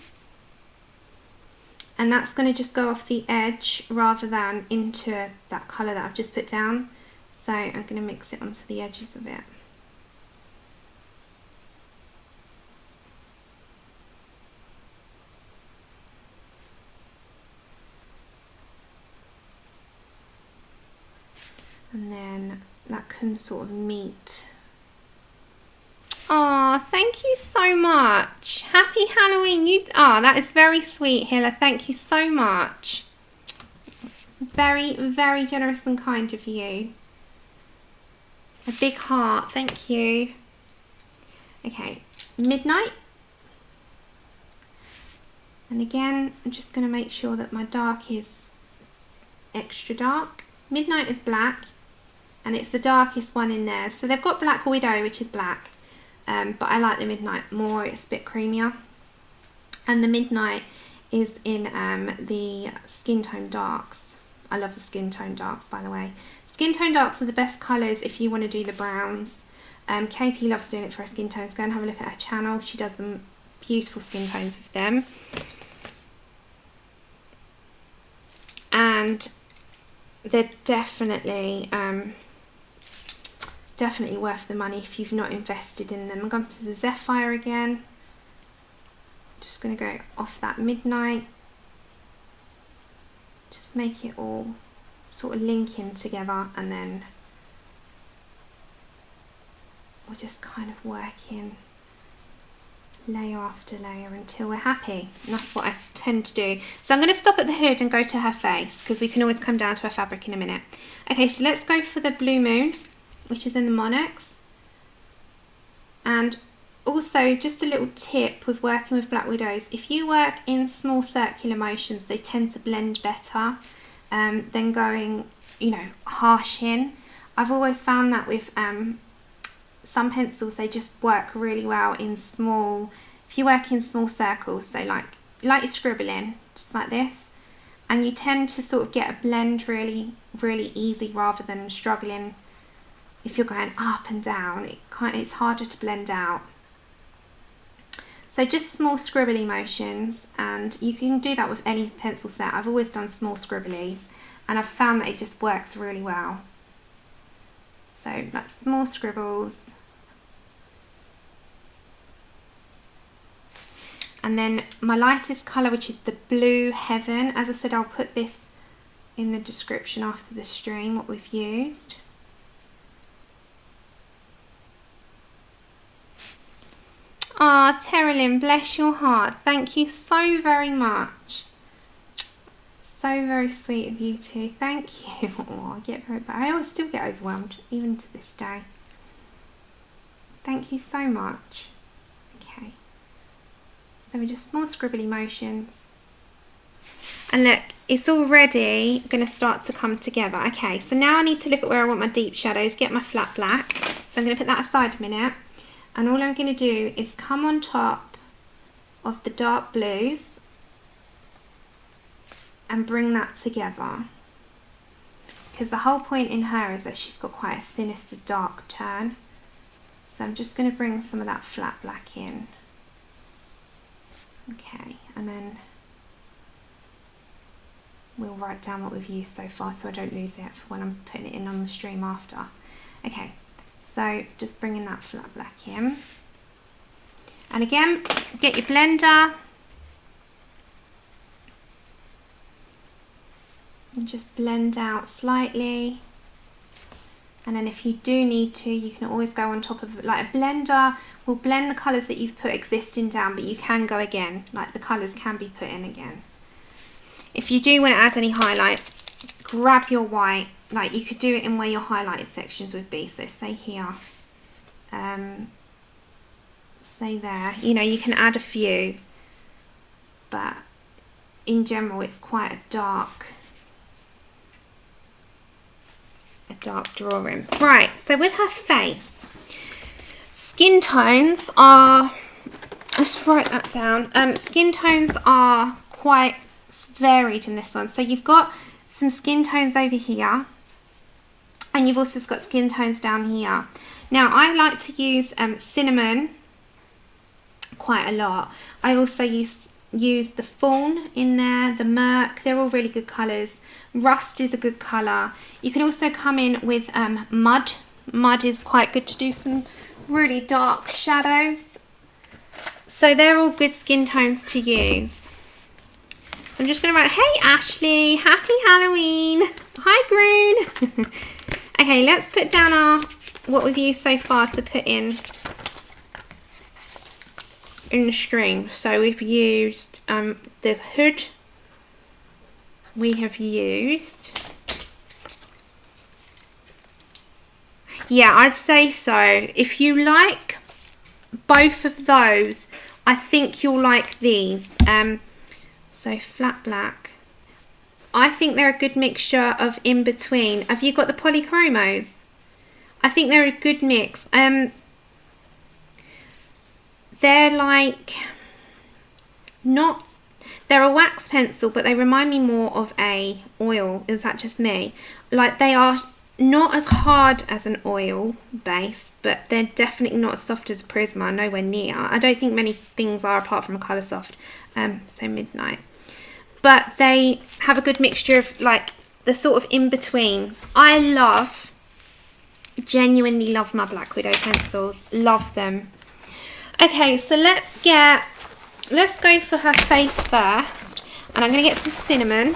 S2: And that's going to just go off the edge rather than into that colour that I've just put down. So I'm going to mix it onto the edges of it. And then that can sort of meet. Oh, thank you so much. Happy Halloween. That is very sweet, Hilla. Thank you so much. Very, very generous and kind of you. A big heart. Thank you. Okay, Midnight. And again, I'm just going to make sure that my dark is extra dark. Midnight is black, and it's the darkest one in there. So they've got Black Widow, which is black, but I like the Midnight more. It's a bit creamier. And the Midnight is in the skin tone darks. I love the skin tone darks, by the way. Skin tone darks are the best colours if you want to do the browns. KP loves doing it for her skin tones. Go and have a look at her channel. She does them beautiful skin tones with them. And they're definitely definitely worth the money if you've not invested in them. I'm going to the Zephyr again. Just going to go off that Midnight. Just make it all sort of link in together, and then we'll just kind of work in layer after layer until we're happy. And that's what I tend to do. So I'm going to stop at the hood and go to her face, because we can always come down to her fabric in a minute. Okay, so let's go for the Blue Moon, which is in the Monarchs. And also, just a little tip with working with Black Widows, if you work in small circular motions, they tend to blend better than going, you know, harsh in. I've always found that with some pencils, they just work really well in small, if you work in small circles, so like you're scribbling, just like this, and you tend to sort of get a blend really easy rather than struggling. If you're going up and down, it's harder to blend out. So just small scribbly motions, and you can do that with any pencil set. I've always done small scribblies, and I've found that it just works really well. So like small scribbles. And then my lightest colour, which is the Blue Heaven. As I said, I'll put this in the description after the stream, what we've used. Ah, Terilyn, bless your heart. Thank you so very much. So very sweet of you too. Thank you. Oh, I get very bad. I always still get overwhelmed, even to this day. Thank you so much. Okay. So we're just small scribbly motions. And look, it's already going to start to come together. Okay, so now I need to look at where I want my deep shadows, get my flat black. So I'm going to put that aside a minute. And all I'm going to do is come on top of the dark blues and bring that together. Because the whole point in her is that she's got quite a sinister dark turn. So I'm just going to bring some of that flat black in. Okay, and then we'll write down what we've used so far so I don't lose it for when I'm putting it in on the stream after. Okay. So just bringing that flat black in. And again, get your blender. And just blend out slightly. And then if you do need to, you can always go on top of it. Like a blender will blend the colours that you've put existing down, but you can go again. Like the colours can be put in again. If you do want to add any highlights, grab your white. Like you could do it in where your highlighted sections would be. So say here, say there. You know, you can add a few, but in general, it's quite a dark drawing. Right. So with her face, skin tones are. Let's write that down. Skin tones are quite varied in this one. So you've got some skin tones over here. And you've also got skin tones down here. Now, I like to use cinnamon quite a lot. I also use the Fawn in there, the Murk. They're all really good colours. Rust is a good colour. You can also come in with mud. Mud is quite good to do some really dark shadows. So they're all good skin tones to use. So I'm just going to write, hey Ashley, happy Halloween. Hi Green. Okay, let's put down what we've used so far to put in the stream. So we've used the hood. We have used. Yeah, I'd say so. If you like both of those, I think you'll like these. So flat black. I think they're a good mixture of in between. Have you got the polychromos? I think they're a good mix. They're like not, they're a wax pencil, but they remind me more of a oil. Is that just me? Like they are not as hard as an oil base, but they're definitely not as soft as a Prisma, nowhere near. I don't think many things are apart from a Colour Soft, so Midnight. But they have a good mixture of like the sort of in between. I genuinely love my Black Widow pencils, love them. Okay, so let's go for her face first, and I'm gonna get some cinnamon.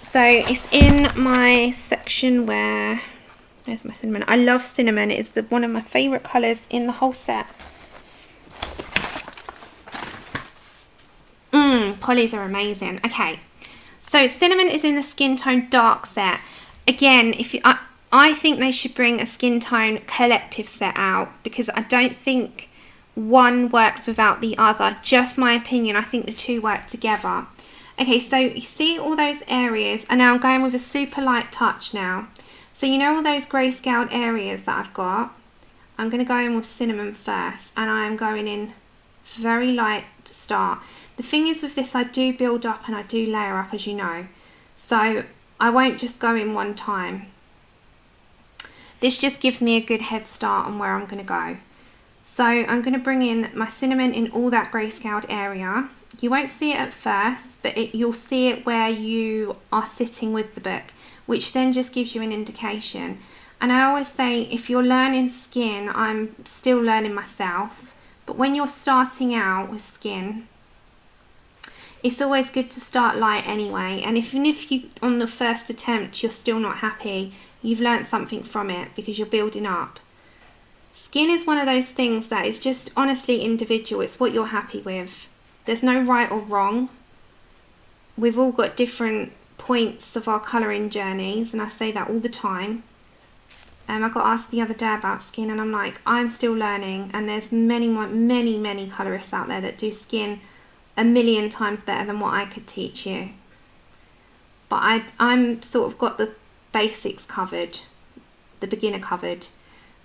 S2: So it's in my section where, where's my cinnamon? I love cinnamon. It's one of my favourite colours in the whole set. Polys are amazing. Okay, so cinnamon is in the skin tone dark set. Again, I think they should bring a skin tone collective set out, because I don't think one works without the other. Just my opinion. I think the two work together. Okay, so you see all those areas, and now I'm going with a super light touch now. So you know all those grayscaled areas that I've got? I'm going to go in with cinnamon first, and I am going in very light to start. The thing is with this, I do build up and I do layer up, as you know. So I won't just go in one time. This just gives me a good head start on where I'm going to go. So I'm going to bring in my cinnamon in all that grayscaled area. You won't see it at first, but you'll see it where you are sitting with the book, which then just gives you an indication. And I always say, if you're learning skin, I'm still learning myself, but when you're starting out with skin, it's always good to start light anyway. And even if you, on the first attempt, you're still not happy, you've learnt something from it because you're building up. Skin is one of those things that is just honestly individual. It's what you're happy with. There's no right or wrong. We've all got different points of our colouring journeys, and I say that all the time. I got asked the other day about skin, and I'm like, I'm still learning, and there's many colourists out there that do skin a million times better than what I could teach you. But I'm sort of got the basics covered, the beginner covered.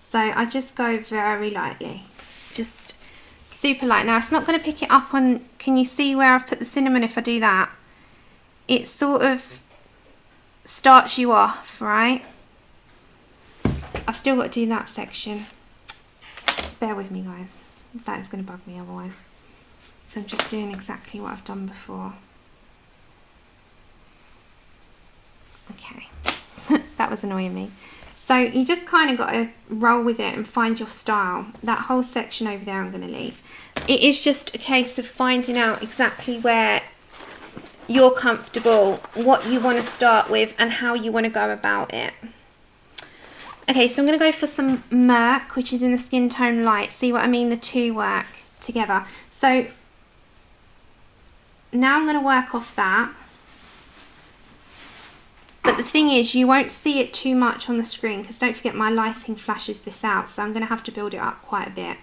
S2: So I just go very lightly, just super light. Now it's not going to pick it up on, can you see where I've put the cinnamon if I do that? It sort of starts you off, right? I've still got to do that section. Bear with me, guys. That is going to bug me otherwise. So I'm just doing exactly what I've done before. Okay. That was annoying me. So you just kind of got to roll with it and find your style. That whole section over there I'm going to leave. It is just a case of finding out exactly where you're comfortable, what you want to start with, and how you want to go about it. Okay, so I'm going to go for some Murk, which is in the skin tone light. See what I mean? The two work together. So now I'm going to work off that. But the thing is, you won't see it too much on the screen, because don't forget my lighting flashes this out, so I'm going to have to build it up quite a bit.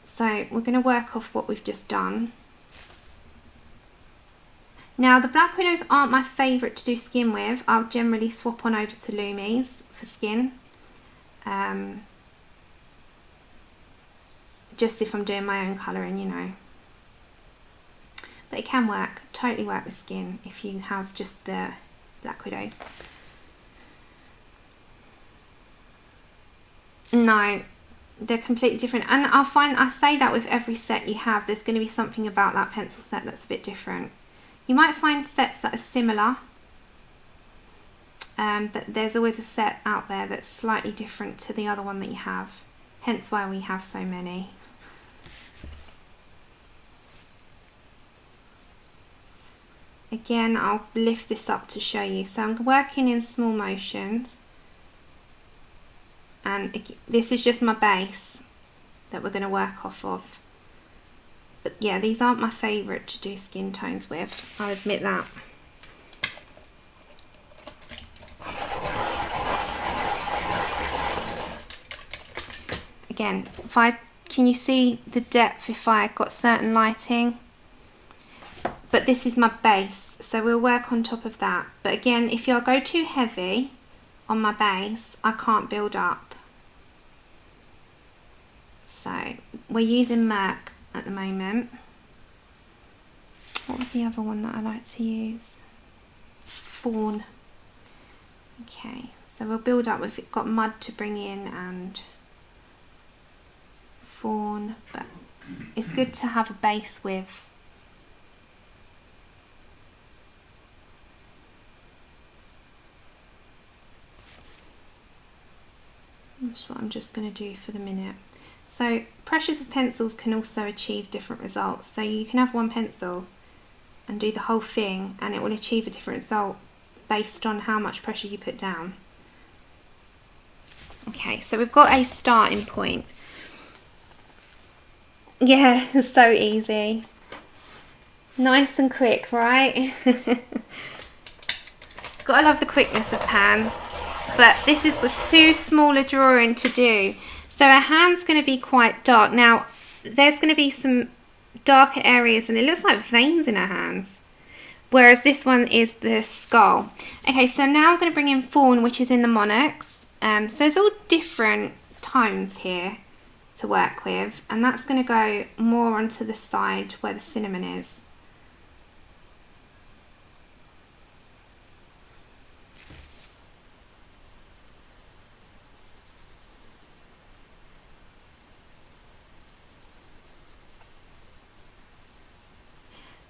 S2: So we're going to work off what we've just done. Now the Black Widows aren't my favourite to do skin with. I'll generally swap on over to Lumis for skin. Just if I'm doing my own colouring, you know. But it can work, totally work with skin if you have just the Black Widows. No, they're completely different. And I say that with every set you have, there's going to be something about that pencil set that's a bit different. You might find sets that are similar, but there's always a set out there that's slightly different to the other one that you have. Hence why we have so many. Again, I'll lift this up to show you. So I'm working in small motions. And this is just my base that we're going to work off of. But yeah, these aren't my favourite to do skin tones with. I'll admit that. Again, if I can you see the depth if I got certain lighting? But this is my base, so we'll work on top of that. But again, if I go too heavy on my base, I can't build up. So we're using Murk at the moment. What was the other one that I like to use? Fawn. Okay, so we'll build up. We've got mud to bring in and Fawn, but it's good to have a base with. That's what I'm just going to do for the minute. So pressures of pencils can also achieve different results. So you can have one pencil and do the whole thing and it will achieve a different result based on how much pressure you put down. Okay, so we've got a starting point. Yeah, it's so easy. Nice and quick, right? Gotta love the quickness of pans. But this is too small a drawing to do. So our hand's going to be quite dark. Now, there's going to be some darker areas and it looks like veins in our hands. Whereas this one is the skull. Okay, so now I'm going to bring in Fawn, which is in the Monarchs. So there's all different tones here to work with. And that's going to go more onto the side where the cinnamon is.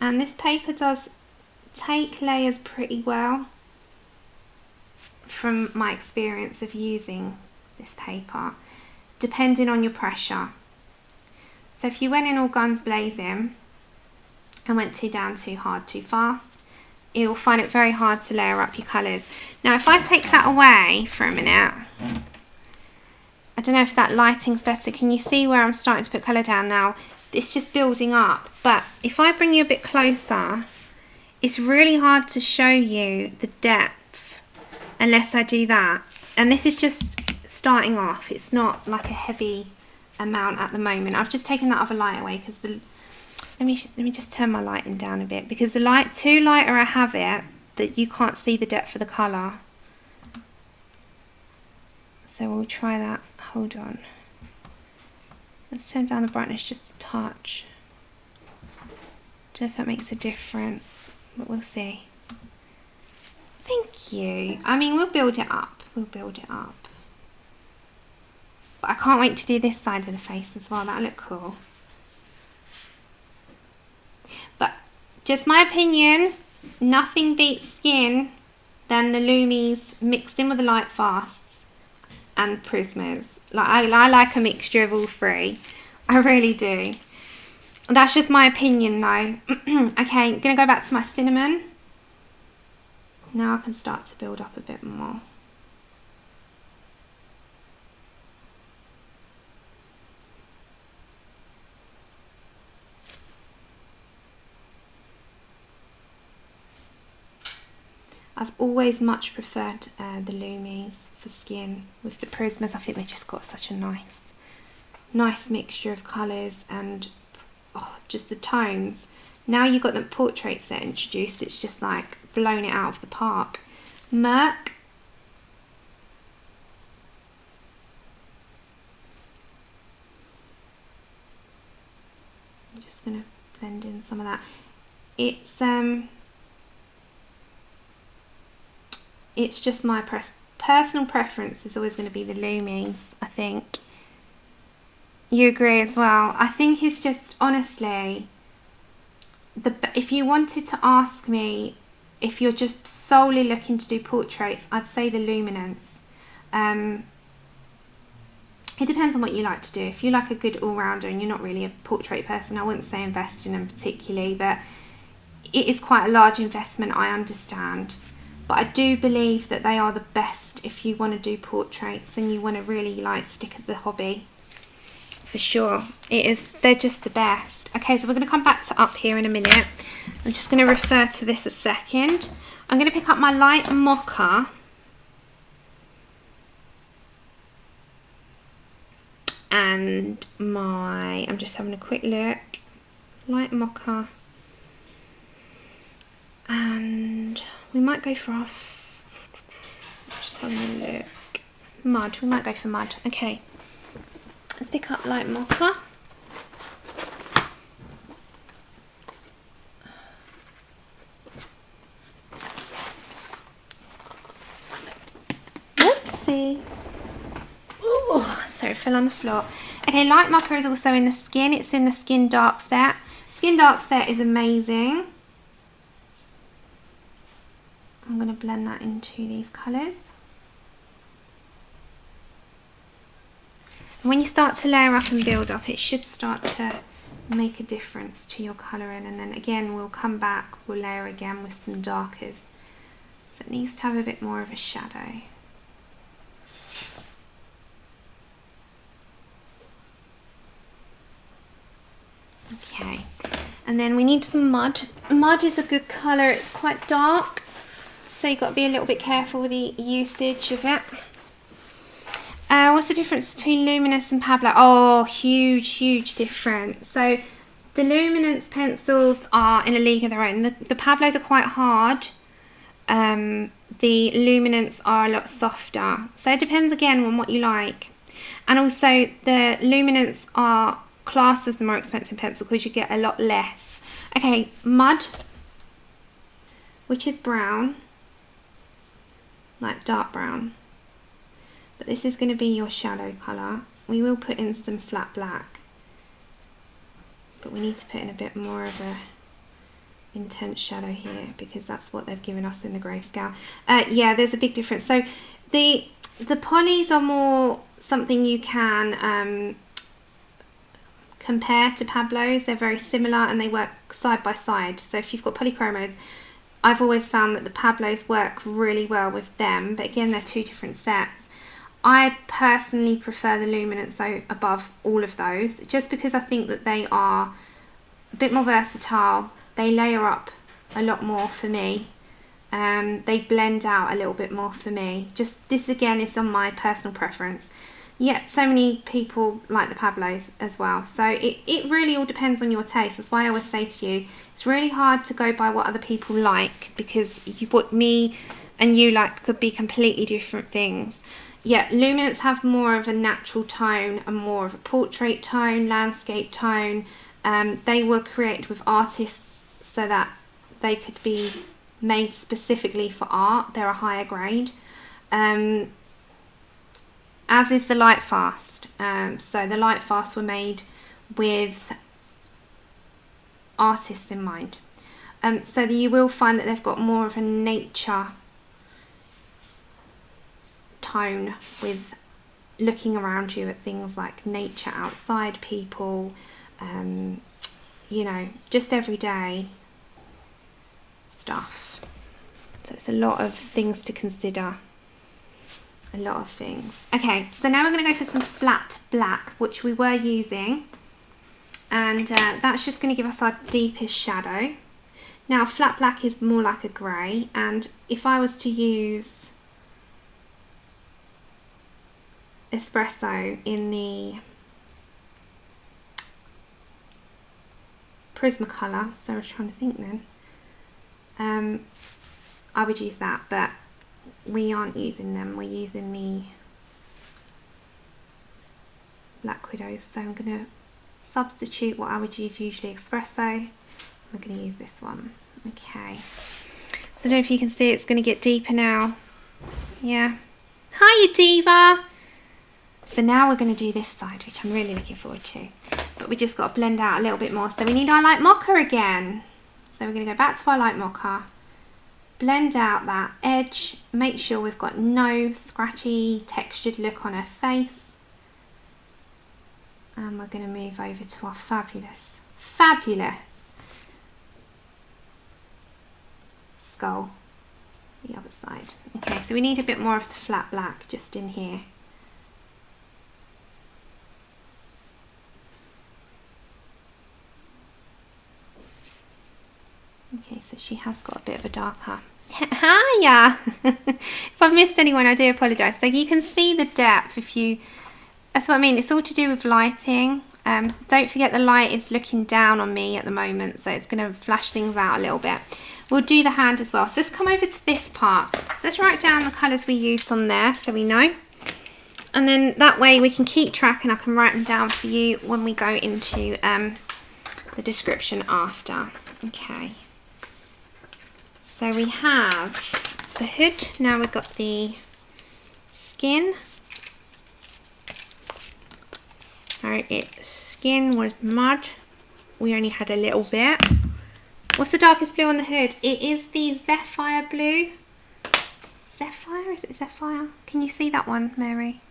S2: And this paper does take layers pretty well from my experience of using this paper, depending on your pressure. So if you went in all guns blazing and went too down, too hard, too fast, you'll find it very hard to layer up your colours. Now if I take that away for a minute, I don't know if that lighting's better. Can you see where I'm starting to put colour down now? It's just building up, but if I bring you a bit closer, it's really hard to show you the depth unless I do that. And this is just starting off. It's not like a heavy amount at the moment. I've just taken that other light away because the let me just turn my lighting down a bit, because the light too lighter I have it that you can't see the depth of the colour. So we'll try that. Hold on. Let's turn down the brightness just a touch. Don't know if that makes a difference, but we'll see. Thank you. I mean, we'll build it up. We'll build it up. But I can't wait to do this side of the face as well. That'll look cool. But just my opinion, nothing beats skin than the Lumies mixed in with the light fasts and Prismas. Like I like a mixture of all three. I really do. That's just my opinion though. Okay, I'm going to go back to my cinnamon. Now I can start to build up a bit more. I've always much preferred the Lumies for skin. With the Prismas, I think they just got such a nice mixture of colours and just the tones. Now you've got the portrait set introduced, it's just like blown it out of the park. Murk. I'm just going to blend in some of that. It's just my personal preference is always going to be the Lumies, I think. You agree as well. I think it's just, honestly, if you wanted to ask me if you're just solely looking to do portraits, I'd say the Luminance. It depends on what you like to do. If you like a good all-rounder and you're not really a portrait person, I wouldn't say invest in them particularly, but it is quite a large investment, I understand. But I do believe that they are the best if you want to do portraits and you want to really like stick at the hobby. For sure, they're just the best. Okay, so we're going to come back to up here in a minute. I'm just going to refer to this a second. I'm going to pick up my light Mocha. And and my, I'm just having a quick look, light mocha, and we might go for our, just having a look, mud, we might go for mud. Okay, let's pick up light mocha. Whoopsie. Oh, sorry, it fell on the floor. Okay, light mocha is also in the skin. It's in the Skin Dark set. Skin Dark set is amazing. I'm going to blend that into these colours. And when you start to layer up and build up, it should start to make a difference to your colouring. And then again, we'll come back, we'll layer again with some darkers. So it needs to have a bit more of a shadow. Okay, and then we need some mud. Mud is a good colour, it's quite dark, so you've got to be a little bit careful with the usage of it. What's the difference between Luminous and Pablo? Oh, huge difference. So the Luminance pencils are in a league of their own. The Pablos are quite hard. The Luminance are a lot softer. So it depends again on what you like. And also the Luminance are classed as the more expensive pencil because you get a lot less. Okay, mud, which is brown, like dark brown. But this is going to be your shadow colour. We will put in some flat black, but we need to put in a bit more of a intense shadow here because that's what they've given us in the grayscale. Yeah, there's a big difference. So the polys are more something you can compare to Pablos. They're very similar and they work side by side. So if you've got polychromos, I've always found that the Pablos work really well with them, but again, they're two different sets. I personally prefer the Luminance though above all of those, just because I think that they are a bit more versatile. They layer up a lot more for me. They blend out a little bit more for me. Just this again is on my personal preference. Yet so many people like the Pablos as well. So it really all depends on your taste. That's why I always say to you, it's really hard to go by what other people like, because what me and you like could be completely different things. Yeah, Luminance have more of a natural tone and more of a portrait tone, landscape tone. They were created with artists so that they could be made specifically for art. They're a higher grade. As is the Light Fast. So the Light Fast were made with artists in mind. So you will find that they've got more of a nature tone with looking around you at things like nature, outside, people, you know, just everyday stuff. So it's a lot of things to consider. A lot of things. Okay, so now we're going to go for some flat black, which we were using, and that's just going to give us our deepest shadow. Now flat black is more like a grey, and if I was to use espresso in the Prismacolor, so I was trying to think then, I would use that, but we aren't using them, we're using the Black Widows, so I'm going to substitute what I would use usually espresso. We're going to use this one. Okay, so I don't know if you can see, it's going to get deeper now. Yeah, hiya Diva. So now we're going to do this side, which I'm really looking forward to, but we just got to blend out a little bit more. So we need our light mocha again, so we're going to go back to our light mocha, blend out that edge, make sure we've got no scratchy textured look on her face, and we're going to move over to our fabulous skull, the other side. Okay, so we need a bit more of the flat black just in here. Okay, so she has got a bit of a darker. Hiya! If I've missed anyone, I do apologise. So you can see the depth if you That's what I mean. It's all to do with lighting. Don't forget the light is looking down on me at the moment, so it's going to flash things out a little bit. We'll do the hand as well. So let's come over to this part. So let's write down the colours we used on there so we know. And then that way we can keep track and I can write them down for you when we go into the description after. Okay. So we have the hood. Now we've got the skin. So its skin was mud. We only had a little bit. What's the darkest blue on the hood? It is the Zephyr blue. Zephyr? Is it Zephyr? Can you see that one, Mary?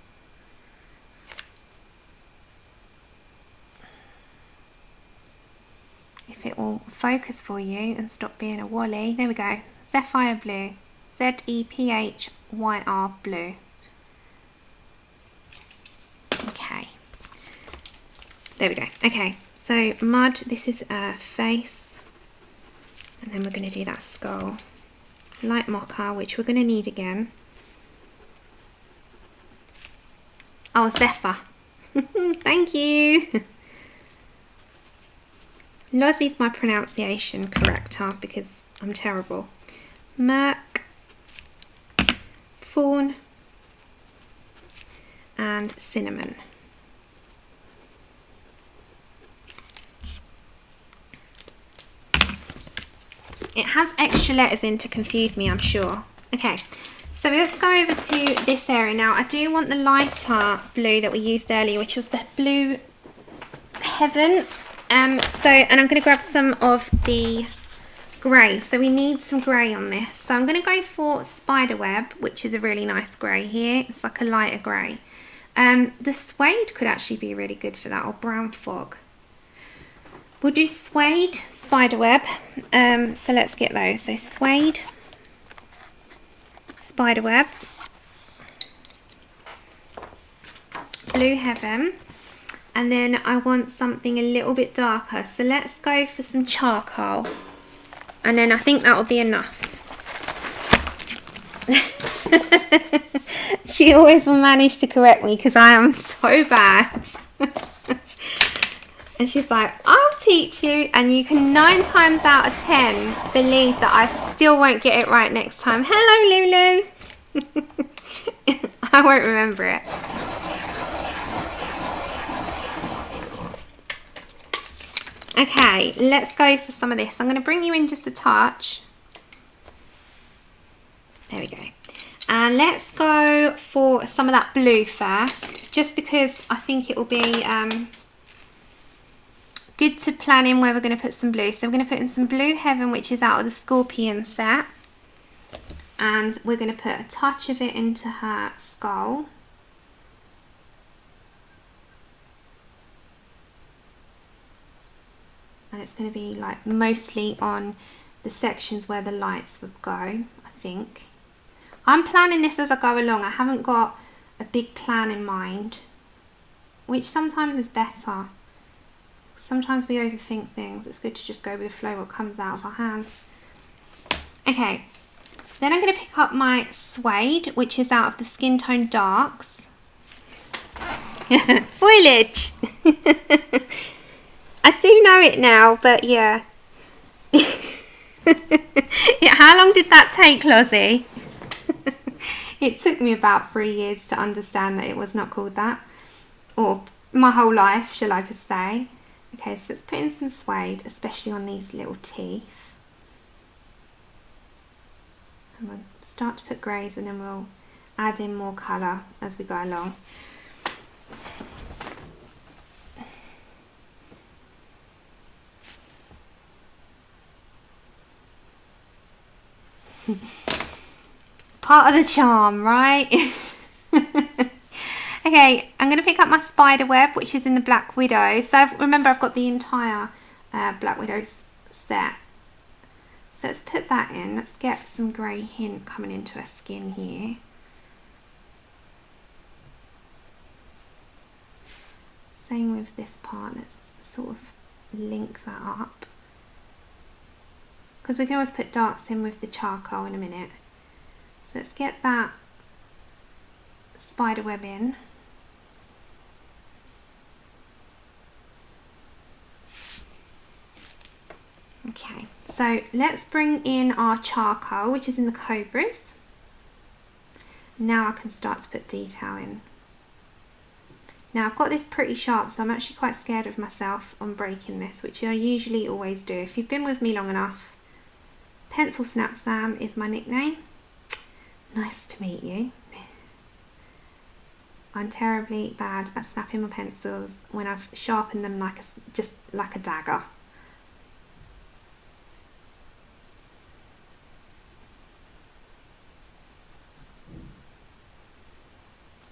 S2: If it will focus for you and stop being a wally. There we go. Zephyr blue. Z-E-P-H-Y-R blue. Okay. There we go. Okay. So mud, this is a face. And then we're going to do that skull. Light mocha, which we're going to need again. Oh, Zephyr. Thank you. Lozzie's my pronunciation corrector because I'm terrible. Murk, Fawn, and cinnamon. It has extra letters in to confuse me, I'm sure. Okay, so let's go over to this area now. I do want the lighter blue that we used earlier, which was the blue heaven. And I'm going to grab some of the grey. So we need some grey on this. So I'm going to go for Spiderweb, which is a really nice grey here. It's like a lighter grey. The Suede could actually be really good for that, or Brown Fog. We'll do Suede, Spiderweb. So let's get those. So Suede, Spiderweb, Blue Heaven. And then I want something a little bit darker. So let's go for some charcoal. And then I think that will be enough. She always will manage to correct me because I am so bad. And she's like, I'll teach you. And you can 9 times out of 10 believe that I still won't get it right next time. Hello, Lulu. I won't remember it. Okay, let's go for some of this. I'm going to bring you in just a touch. There we go. And let's go for some of that blue first, just because I think it will be good to plan in where we're going to put some blue. So we're going to put in some Blue Heaven, which is out of the Scorpion set. And we're going to put a touch of it into her skull. And it's going to be like mostly on the sections where the lights would go, I think. I'm planning this as I go along. I haven't got a big plan in mind, which sometimes is better. Sometimes we overthink things. It's good to just go with the flow, what comes out of our hands. Okay, then I'm going to pick up my Suede, which is out of the Skin Tone Darks. Foliage! I do know it now, but yeah. Yeah, how long did that take, Lozzie? It took me about 3 years to understand that it was not called that. Or my whole life, shall I just say. Okay, so let's put in some Suede, especially on these little teeth. And we'll start to put greys and then we'll add in more colour as we go along. Part of the charm, right? Okay, I'm going to pick up my Spiderweb, which is in the Black Widow. So remember, I've got the entire Black Widow set. So let's put that in. Let's get some grey hint coming into her skin here. Same with this part. Let's sort of link that up. Because we can always put darks in with the charcoal in a minute. So let's get that Spiderweb in. Okay, so let's bring in our charcoal, which is in the Cobras. Now I can start to put detail in. Now I've got this pretty sharp, so I'm actually quite scared of myself on breaking this, which I usually always do. If you've been with me long enough, Pencil Snap Sam is my nickname. Nice to meet you. I'm terribly bad at snapping my pencils when I've sharpened them just like a dagger.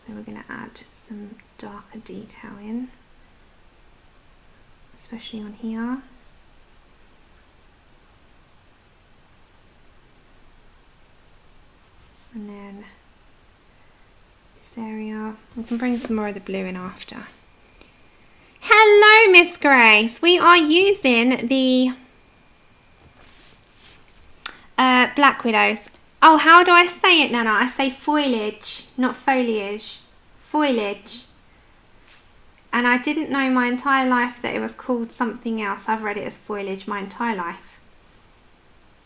S2: So we're going to add some darker detail in, especially on here. And then this area, we can bring some more of the blue in after. Hello, Miss Grace. We are using the Black Widows. Oh, how do I say it, Nana? I say foliage, not foliage. Foliage. And I didn't know my entire life that it was called something else. I've read it as foliage my entire life.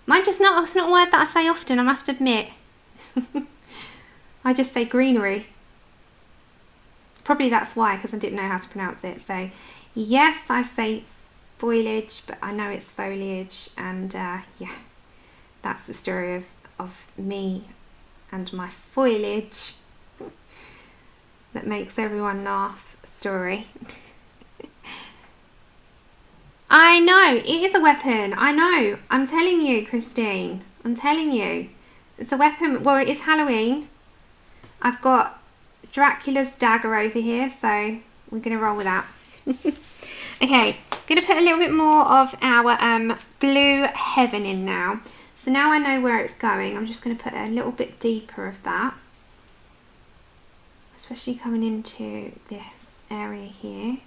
S2: It's not a word that I say often, I must admit. I just say greenery. Probably that's why, because I didn't know how to pronounce it. So, yes, I say foliage, but I know it's foliage. And, yeah, that's the story of me and my foliage that makes everyone laugh story. I know, it is a weapon. I know. I'm telling you, Christine. I'm telling you. It's a weapon. Well, it is Halloween. I've got Dracula's dagger over here, so we're going to roll with that. Okay, going to put a little bit more of our blue heaven in now. So now I know where it's going. I'm just going to put a little bit deeper of that, especially coming into this area here.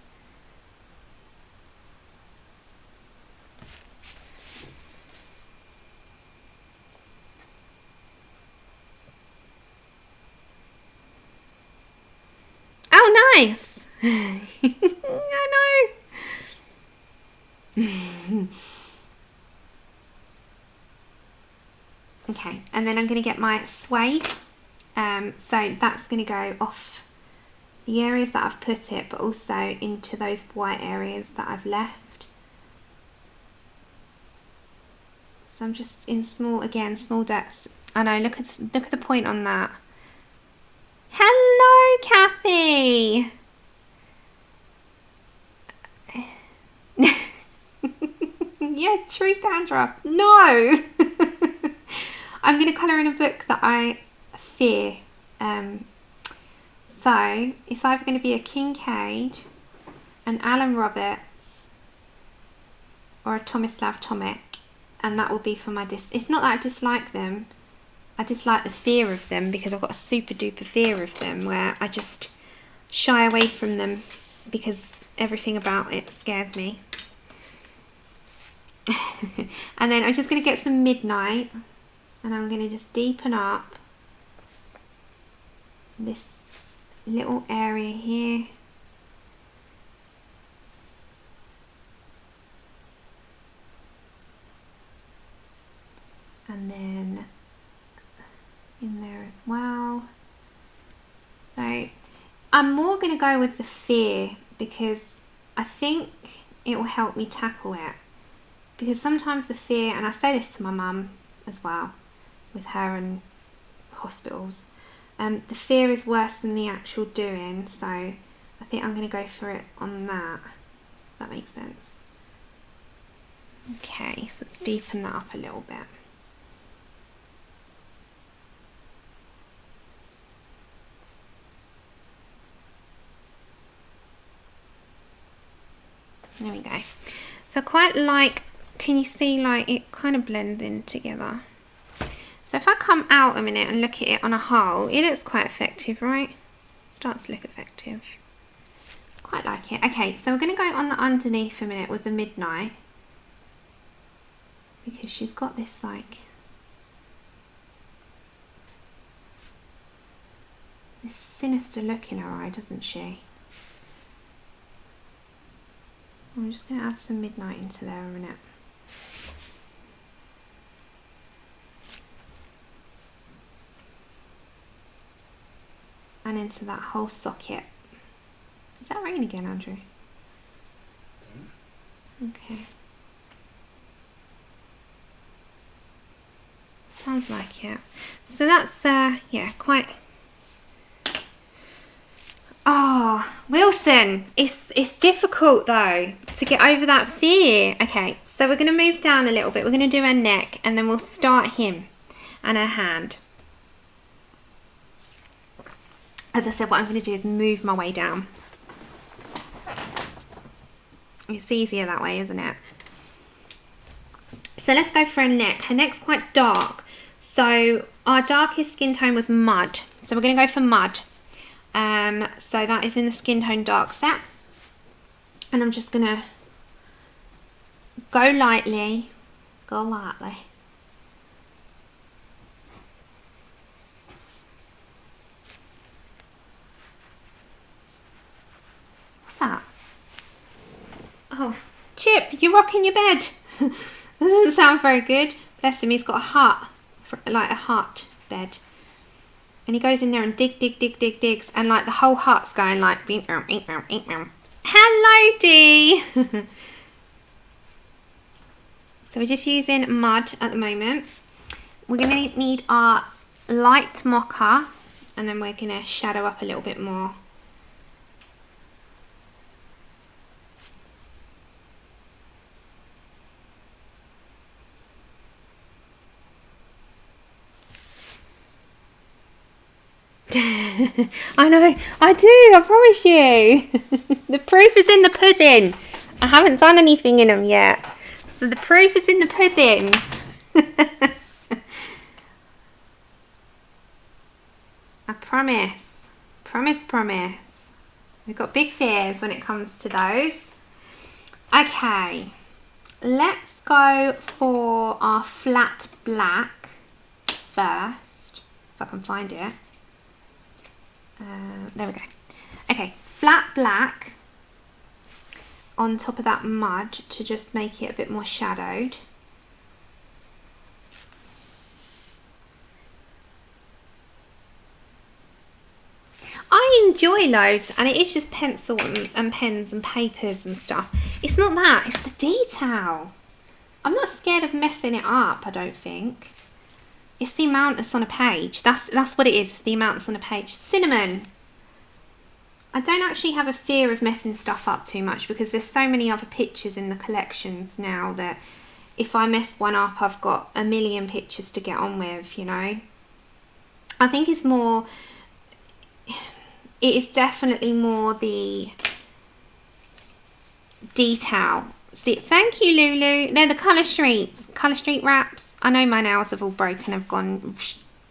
S2: Oh, nice. I know. Okay, and then I'm going to get my Suede. So that's going to go off the areas that I've put it, but also into those white areas that I've left. So I'm just in small dots. I know, look at the point on that. Hello, Kathy. Yeah, true dandruff. No. I'm going to colour in a book that I fear. So it's either going to be a Kincaid, an Alan Roberts, or a Tomislav Tomek, and that will be for my it's not that I dislike them. I dislike the fear of them because I've got a super duper fear of them where I just shy away from them because everything about it scared me. And then I'm just going to get some Midnight and I'm going to just deepen up this little area here. And then in there as well. So I'm more going to go with the fear because I think it will help me tackle it. Because sometimes the fear, and I say this to my mum as well, with her and hospitals, the fear is worse than the actual doing. So I think I'm going to go for it on that. If that makes sense. Okay, so let's deepen that up a little bit. There we go. So I quite like, can you see like it kind of blends in together? So if I come out a minute and look at it on a whole, it looks quite effective, right? Starts to look effective. Quite like it. Okay, so we're going to go on the underneath a minute with the Midnight. Because she's got this like, this sinister look in her eye, doesn't she? I'm just going to add some Midnight into there a minute. and into that whole socket. Is that rain again, Andrew? Okay. Sounds like it. So that's, yeah, quite... Oh, Wilson, it's difficult though to get over that fear. Okay, so we're going to move down a little bit. We're going to do her neck and then we'll start him and her hand. As I said, what I'm going to do is move my way down. It's easier that way, isn't it? So let's go for her neck. Her neck's quite dark. So our darkest skin tone was mud. So we're going to go for mud. So that is in the skin tone dark set. And I'm just going to go lightly. Go lightly. What's that? Oh, Chip, you're rocking your bed. That doesn't sound very good. Bless him, he's got a heart, like a heart bed. And he goes in there and digs, and like the whole hut's going like, hello, Dee. So we're just using mud at the moment. We're going to need our light mocha, and then we're going to shadow up a little bit more. I know, I do, I promise you. The proof is in the pudding. I haven't done anything in them yet. So the proof is in the pudding. I promise. Promise. We've got big fears when it comes to those. Okay. Let's go for our flat black first. If I can find it. There we go. Okay, flat black on top of that mud to just make it a bit more shadowed. I enjoy loads, and it is just pencil and pens and papers and stuff. It's not that, it's the detail. I'm not scared of messing it up, I don't think. It's the amount that's on a page. That's what it is, the amount that's on a page. Cinnamon. I don't actually have a fear of messing stuff up too much because there's so many other pictures in the collections now that if I mess one up, I've got a million pictures to get on with, you know. I think it's more, it is definitely more the detail. Thank you, Lulu. They're the Colour Street wraps. I know my nails have all broken, have gone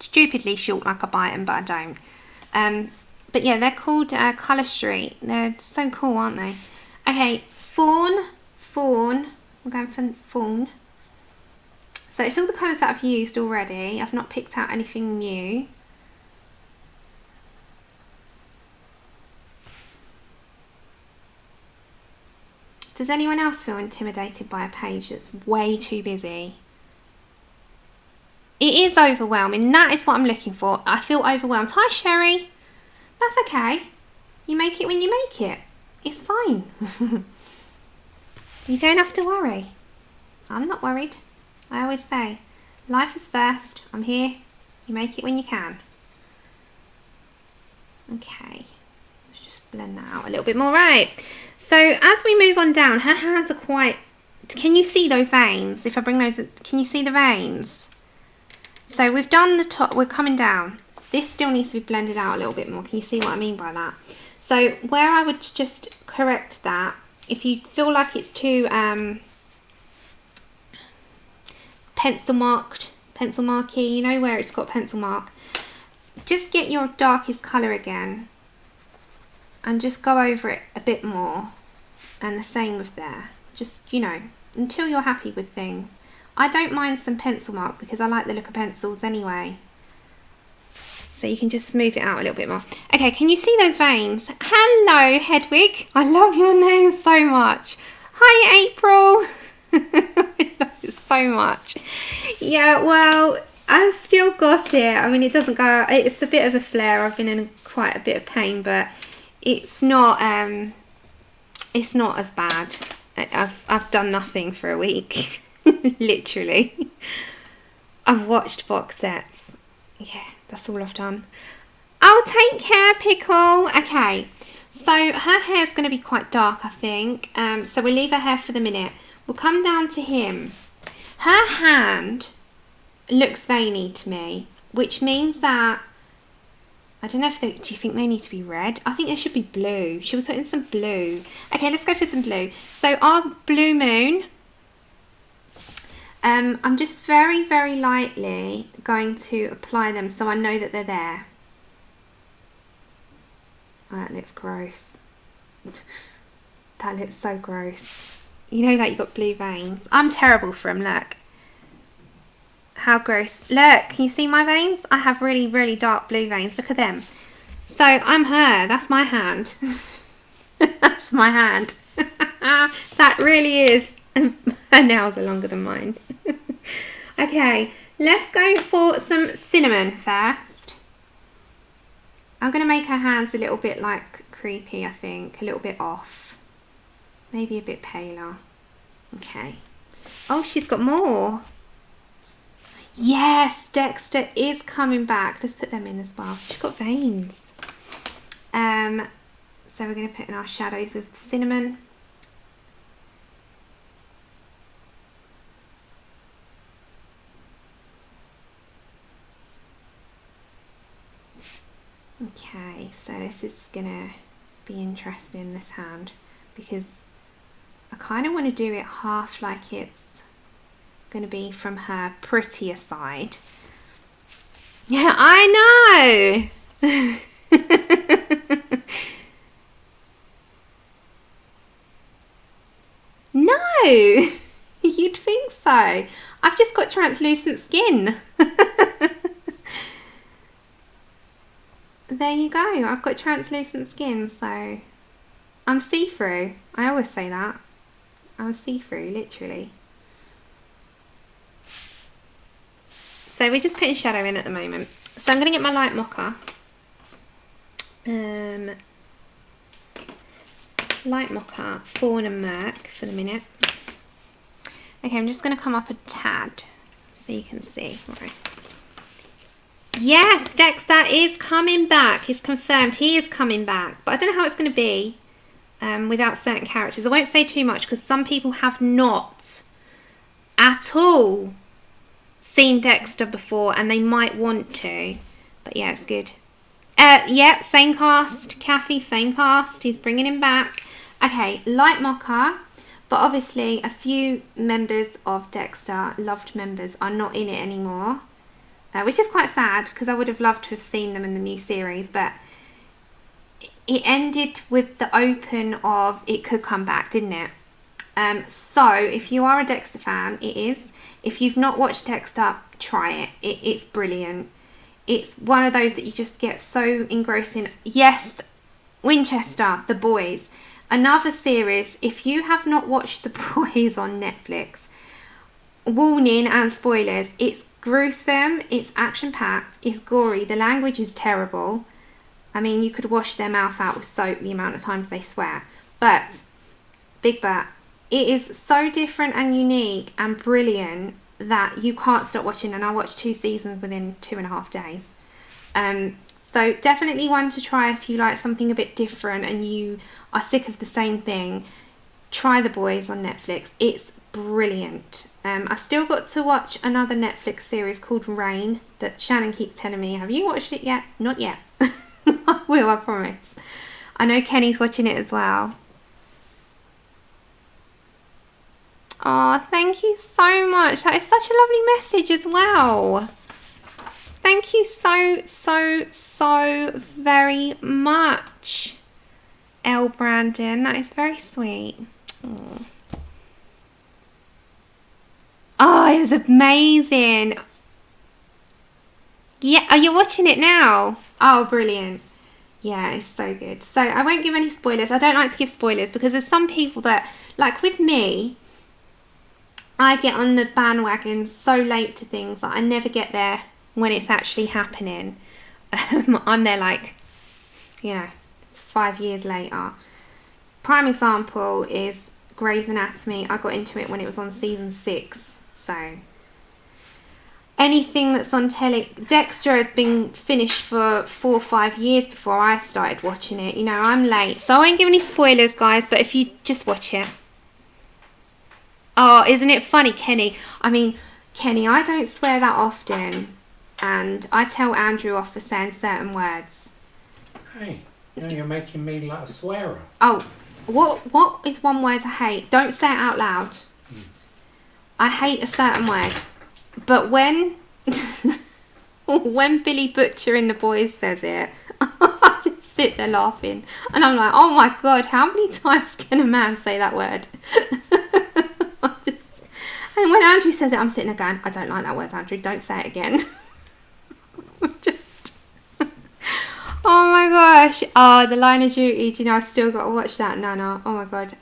S2: stupidly short like I bite them, but I don't. But yeah, they're called Colour Street. They're so cool, aren't they? Okay, Fawn. We're going for Fawn. So it's all the colours that I've used already. I've not picked out anything new. Does anyone else feel intimidated by a page that's way too busy? It is overwhelming. That is what I'm looking for. I feel overwhelmed. Hi, Sherry. That's okay. You make it when you make it. It's fine. You don't have to worry. I'm not worried. I always say, life is first. I'm here. You make it when you can. Okay. Let's just blend that out a little bit more. Right. So as we move on down, her hands are quite... Can you see those veins? If I bring those... Can you see the veins? So we've done the top, we're coming down. This still needs to be blended out a little bit more. Can you see what I mean by that? So where I would just correct that, if you feel like it's too pencil marky, you know where it's got pencil mark, just get your darkest colour again and just go over it a bit more, and the same with there. Just, you know, until you're happy with things. I don't mind some pencil mark because I like the look of pencils anyway. So you can just smooth it out a little bit more. Okay, can you see those veins? Hello, Hedwig. I love your name so much. Hi, April. I love it so much. Yeah, well, I've still got it. I mean, it doesn't go, it's a bit of a flare. I've been in quite a bit of pain, but it's not as bad. I've done nothing for a week. Literally. I've watched box sets. Yeah, that's all I've done. Oh, take care, Pickle. Okay, so her hair's going to be quite dark, I think. So we'll leave her hair for the minute. We'll come down to him. Her hand looks veiny to me, which means that, I don't know if they, do you think they need to be red? I think they should be blue. Should we put in some blue? Okay, let's go for some blue. So our blue moon, I'm just very, very lightly going to apply them so I know that they're there. Oh, that looks gross. That looks so gross. You know, like you've got blue veins. I'm terrible for them, look. How gross. Look, can you see my veins? I have really, really dark blue veins. Look at them. So I'm her. That's my hand. That's my hand. That really is. Her nails are longer than mine. Okay, let's go for some cinnamon first. I'm going to make her hands a little bit like creepy, I think. A little bit off. Maybe a bit paler. Okay. Oh, she's got more. Yes, Dexter is coming back. Let's put them in as well. She's got veins. So we're going to put in our shadows with cinnamon. Okay, so this is going to be interesting, this hand, because I kind of want to do it half like it's going to be from her prettier side. Yeah, I know. No, you'd think so. I've just got translucent skin. There you go. I've got translucent skin, so I'm see-through. I always say that. I'm see-through, literally. So we're just putting shadow in at the moment. So I'm going to get my light mocha. Light mocha, Fawn and Murk for the minute. Okay, I'm just going to come up a tad so you can see. Right. Yes, Dexter is coming back. He's confirmed he is coming back. But I don't know how it's going to be without certain characters. I won't say too much because some people have not at all seen Dexter before and they might want to. But yeah, it's good. Yeah, same cast. Kathy, same cast. He's bringing him back. Okay, light mocha. But obviously a few members of Dexter, loved members, are not in it anymore. Which is quite sad because I would have loved to have seen them in the new series, but it ended with the open of it could come back, didn't it? So if you are a Dexter fan, it is. If you've not watched Dexter, try it. It's brilliant. It's one of those that you just get so engrossing. Yes, Winchester, The Boys. Another series, if you have not watched The Boys on Netflix, warning and spoilers, it's gruesome, it's action-packed, it's gory, the language is terrible. I mean, you could wash their mouth out with soap the amount of times they swear. But, big but, it is so different and unique and brilliant that you can't stop watching, and I watched 2 seasons within 2.5 days. So definitely one to try if you like something a bit different and you are sick of the same thing. Try The Boys on Netflix. It's brilliant. I've still got to watch another Netflix series called Rain that Shannon keeps telling me, have you watched it yet? Not yet. I will, I promise. I know Kenny's watching it as well. Oh, thank you so much. That is such a lovely message as well. Thank you so very much, L. Brandon. That is very sweet. Oh. Oh, it was amazing. Yeah, are you watching it now? Oh, brilliant. Yeah, it's so good. So I won't give any spoilers. I don't like to give spoilers because there's some people that, like with me, I get on the bandwagon so late to things that I never get there when it's actually happening. I'm there like, you know, 5 years later. Prime example is Grey's Anatomy. I got into it when it was on season 6. So anything that's on telly, Dexter had been finished for 4 or 5 years before I started watching it. You know, I'm late, so I won't give any spoilers, guys, but if you just watch it. Oh, isn't it funny, Kenny? I mean, Kenny, I don't swear that often, and I tell Andrew off for saying certain words.
S1: Hey, now you're making me like a swearer.
S2: Oh, what is one word I hate? Don't say it out loud. I hate a certain word. But when when Billy Butcher in The Boys says it, I just sit there laughing. And I'm like, oh my God, how many times can a man say that word? And when Andrew says it, I'm sitting there going, I don't like that word, Andrew. Don't say it again. Oh my gosh. Oh, The Line of Duty. Do you know, I've still got to watch that. No. Oh my God.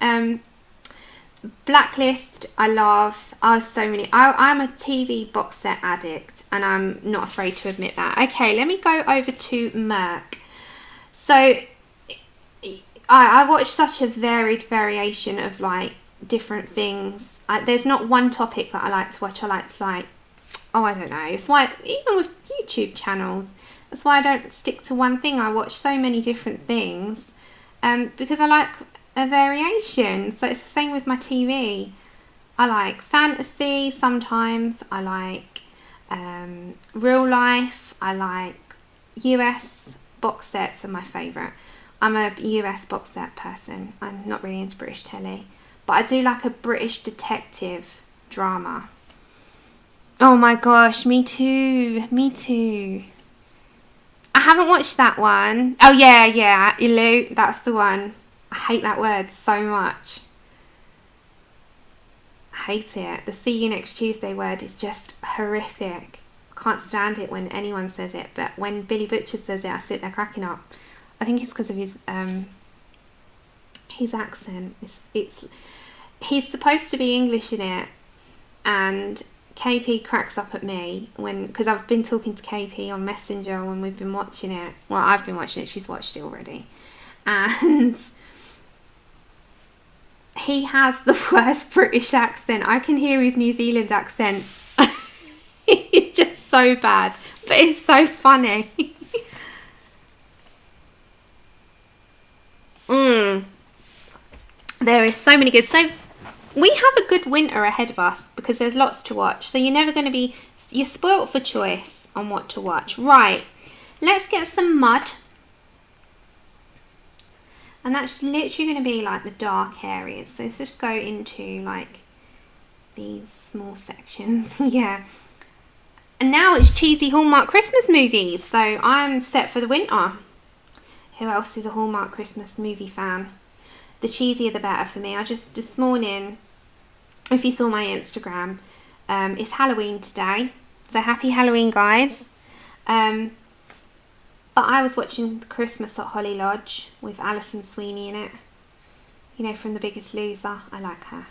S2: Blacklist, I love. So many. I'm a TV box set addict, and I'm not afraid to admit that. Okay, let me go over to Murk. So I watch such a varied variation of like different things. There's not one topic that I like to watch. I like, oh, I don't know. It's why, even with YouTube channels, that's why I don't stick to one thing. I watch so many different things because I like a variation. So it's the same with my TV. I like fantasy sometimes. I like real life. I like US box sets are my favourite. I'm a US box set person. I'm not really into British telly. But I do like a British detective drama. Oh my gosh, me too. Me too. I haven't watched that one. Oh yeah, Ilu, that's the one. I hate that word so much. I hate it. The see you next Tuesday word is just horrific. I can't stand it when anyone says it, but when Billy Butcher says it, I sit there cracking up. I think it's because of his accent. He's supposed to be English in it, and KP cracks up at me because I've been talking to KP on Messenger when we've been watching it. Well, I've been watching it. She's watched it already, and he has the worst British accent. I can hear his New Zealand accent. It's just so bad, but it's so funny. There is so many good. So we have a good winter ahead of us because there's lots to watch. So you're spoilt for choice on what to watch. Right, let's get some mud. And that's literally going to be like the dark areas. So let's just go into like these small sections. Yeah. And now it's cheesy Hallmark Christmas movies. So I'm set for the winter. Who else is a Hallmark Christmas movie fan? The cheesier the better for me. This morning, if you saw my Instagram, it's Halloween today. So happy Halloween, guys. But I was watching Christmas at Holly Lodge with Alison Sweeney in it. You know, from The Biggest Loser. I like her.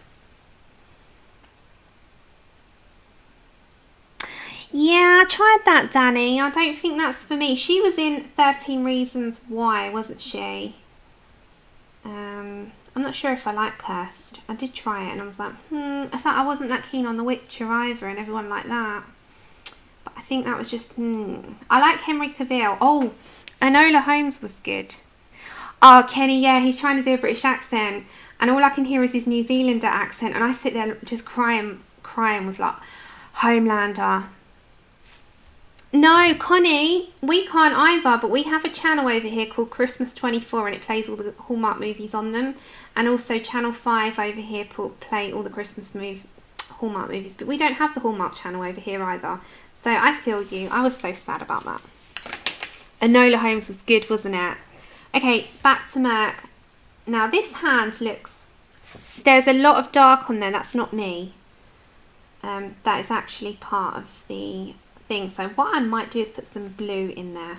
S2: Yeah, I tried that, Danny. I don't think that's for me. She was in 13 Reasons Why, wasn't she? I'm not sure if I like Cursed. I did try it and I was like, I thought I wasn't that keen on The Witcher either and everyone like that. But I think that was just, I like Henry Cavill. Oh, Enola Holmes was good. Oh, Kenny, yeah, he's trying to do a British accent and all I can hear is his New Zealander accent and I sit there just crying with like, Homelander. No, Connie, we can't either, but we have a channel over here called Christmas 24 and it plays all the Hallmark movies on them. And also Channel 5 over here play all the Christmas Hallmark movies. But we don't have the Hallmark channel over here either. So I feel you. I was so sad about that. Enola Holmes was good, wasn't it? Okay, back to Murk. Now this hand looks... There's a lot of dark on there. That's not me. That is actually part of the... thing. So what I might do is put some blue in there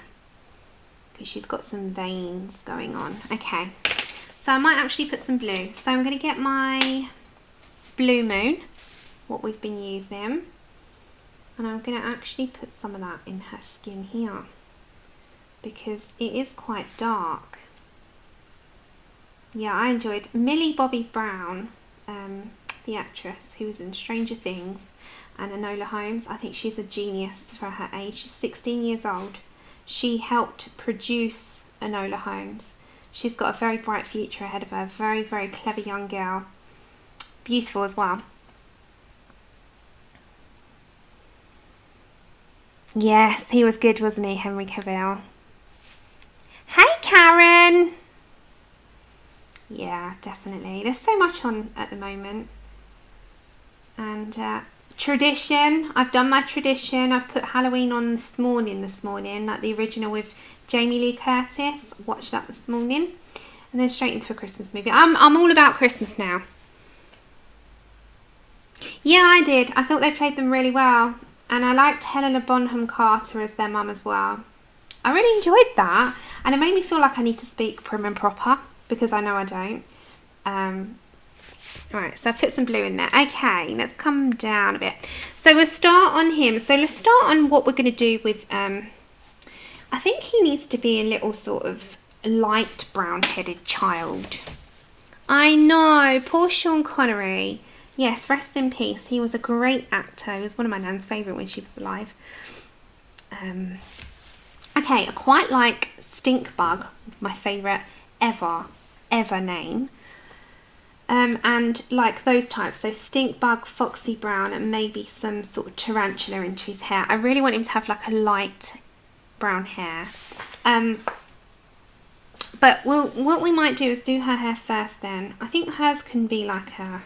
S2: because she's got some veins going on. Okay, so I might actually put some blue. So I'm going to get my Blue Moon what we've been using. And I'm going to actually put some of that in her skin here, because it is quite dark. Yeah, I enjoyed Millie Bobby Brown, the actress who was in Stranger Things and Enola Holmes. I think she's a genius for her age. She's 16 years old. She helped produce Enola Holmes. She's got a very bright future ahead of her. Very, very clever young girl. Beautiful as well. Yes, he was good, wasn't he, Henry Cavill? Hey, Karen! Yeah, definitely. There's so much on at the moment. And tradition. I've done my tradition. I've put Halloween on this morning, like the original with Jamie Lee Curtis. Watched that this morning. And then straight into a Christmas movie. I'm all about Christmas now. Yeah, I did. I thought they played them really well. And I liked Helena Bonham Carter as their mum as well. I really enjoyed that. And it made me feel like I need to speak prim and proper, because I know I don't. Right, so I put some blue in there. Okay, let's come down a bit. So we'll start on him. So let's start on what we're going to do with... I think he needs to be a little sort of light brown-headed child. I know, poor Sean Connery. Yes, rest in peace. He was a great actor. He was one of my nan's favourite when she was alive. Okay, I quite like Stinkbug, my favourite ever name. And like those types, so Stinkbug, Foxy Brown, and maybe some sort of tarantula into his hair. I really want him to have like a light brown hair. But what we might do is do her hair first then. I think hers can be like a...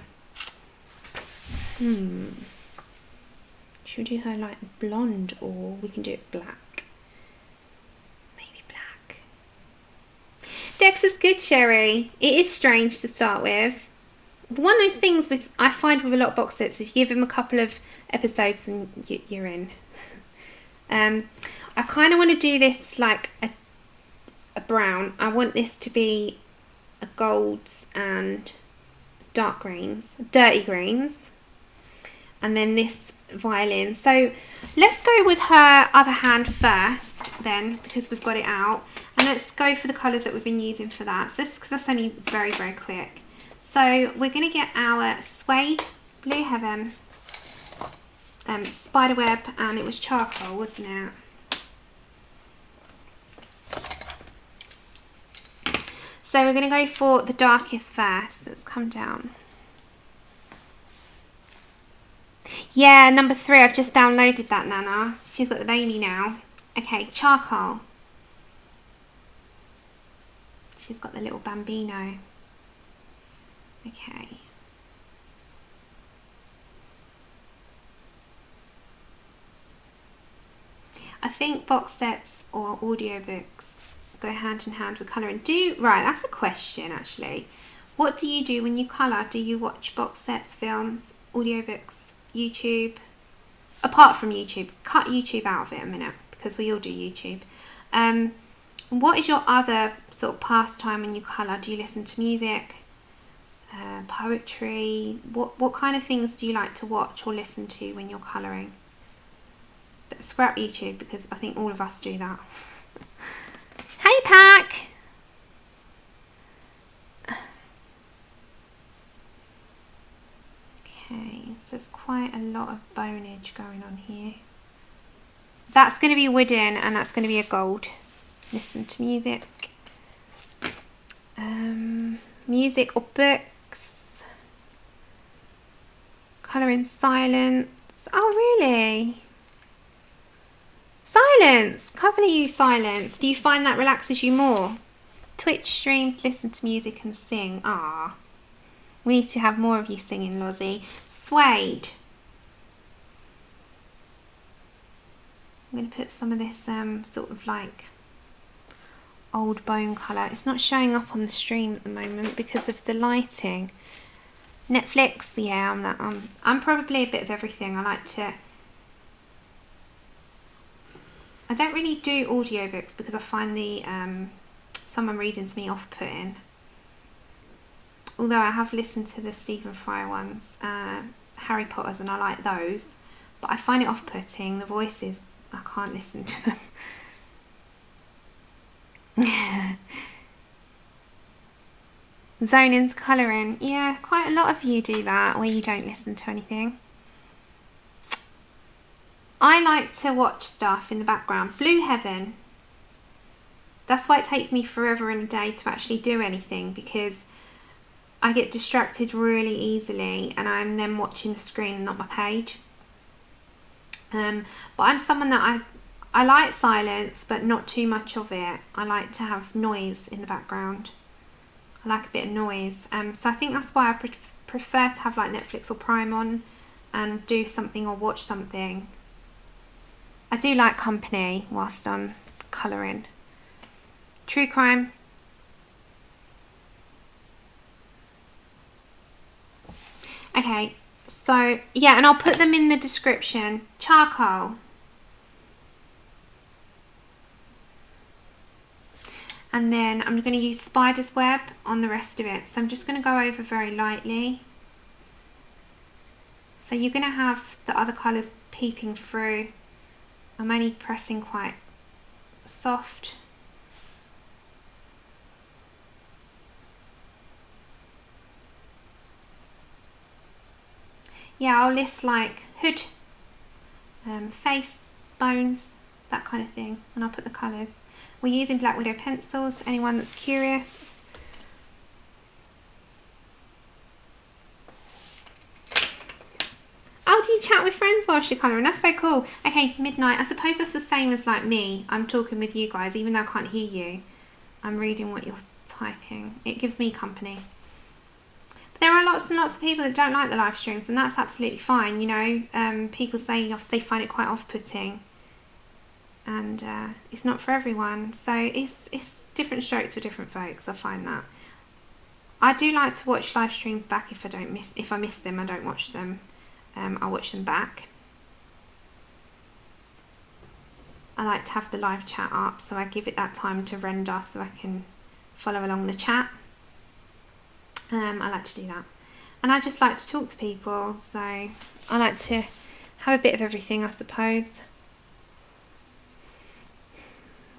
S2: Should we do her like blonde, or we can do it black? Maybe black. Dexter's good, Sherry. It is strange to start with. One of those things I find with a lot of box sets is you give them a couple of episodes and you're in. I kind of want to do this like a brown. I want this to be a golds and dark greens, dirty greens. And then this violin. So let's go with her other hand first then, because we've got it out. And let's go for the colours that we've been using for that. So just because that's only very, very quick. So we're going to get our Suede, Blue Heaven, Spiderweb, and it was charcoal, wasn't it? So we're going to go for the darkest first. Let's come down. Yeah, number 3. I've just downloaded that, Nana. She's got the baby now. Okay, charcoal. She's got the little bambino. Okay. I think box sets or audiobooks go hand in hand with colouring. Right, that's a question actually. What do you do when you colour? Do you watch box sets, films, audiobooks, YouTube? Apart from YouTube, cut YouTube out of it a minute, because we all do YouTube. What is your other sort of pastime when you colour? Do you listen to music, poetry? What kind of things do you like to watch or listen to when you're colouring? But scrap YouTube, because I think all of us do that. Hey, Pack! Okay, so there's quite a lot of bonage going on here. That's going to be wooden, and that's going to be a gold. Listen to music. Music or books. Colour in silence. Oh, really? Silence! Can't believe you silence. Do you find that relaxes you more? Twitch streams, listen to music and sing. Ah, we need to have more of you singing, Lozzie. Suede. I'm going to put some of this sort of like old bone colour. It's not showing up on the stream at the moment because of the lighting. Netflix, yeah, I'm probably a bit of everything. I don't really do audiobooks because I find the someone reading to me off-putting. Although I have listened to the Stephen Fry ones a Harry Potters and I like those, but I find it off-putting. The voices, I can't listen to them. Zone into colouring. Yeah, quite a lot of you do that, where you don't listen to anything. I like to watch stuff in the background. Blue Heaven. That's why it takes me forever and a day to actually do anything, because I get distracted really easily and I'm then watching the screen and not my page. But I'm someone that I like silence, but not too much of it. I like to have noise in the background. I like a bit of noise. So I think that's why I prefer to have like Netflix or Prime on and do something or watch something. I do like company whilst I'm colouring. True crime. Okay, so yeah, and I'll put them in the description. Charcoal. And then I'm going to use spider's web on the rest of it. So I'm just going to go over very lightly. So you're going to have the other colours peeping through. I'm only pressing quite soft. Yeah, I'll list like hood, face, bones, that kind of thing, and I'll put the colours. We're using Black Widow pencils, anyone that's curious. Oh, do you chat with friends whilst you're colouring? That's so cool. Okay, midnight. I suppose that's the same as like me. I'm talking with you guys, even though I can't hear you. I'm reading what you're typing. It gives me company. But there are lots and lots of people that don't like the live streams, and that's absolutely fine. You know, people say they find it quite off-putting, and it's not for everyone. So it's different strokes for different folks. I find that. I do like to watch live streams back if I miss them. I don't watch them. I'll watch them back. I like to have the live chat up, so I give it that time to render so I can follow along the chat. I like to do that. And I just like to talk to people, so I like to have a bit of everything, I suppose.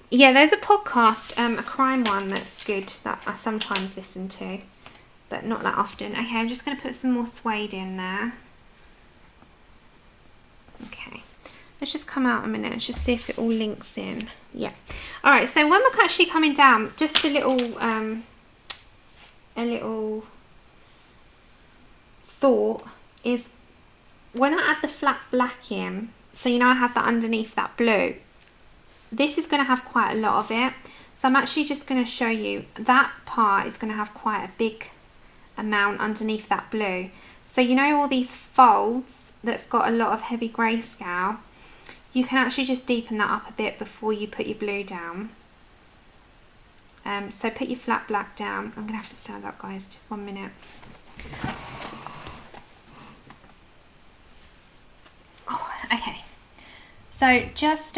S2: Yeah, there's a podcast, a crime one that's good that I sometimes listen to, but not that often. Okay, I'm just going to put some more Suede in there. Okay, let's just come out a minute and just see if it all links in. Yeah. All right, so when we're actually coming down, just a little thought is, when I add the flat black in, so you know I had that underneath that blue, this is going to have quite a lot of it. So I'm actually just going to show you that part is going to have quite a big amount underneath that blue. So you know all these folds that's got a lot of heavy grayscale, you can actually just deepen that up a bit before you put your blue down. So put your flat black down. I'm going to have to stand up, guys, just 1 minute. Oh, okay. So just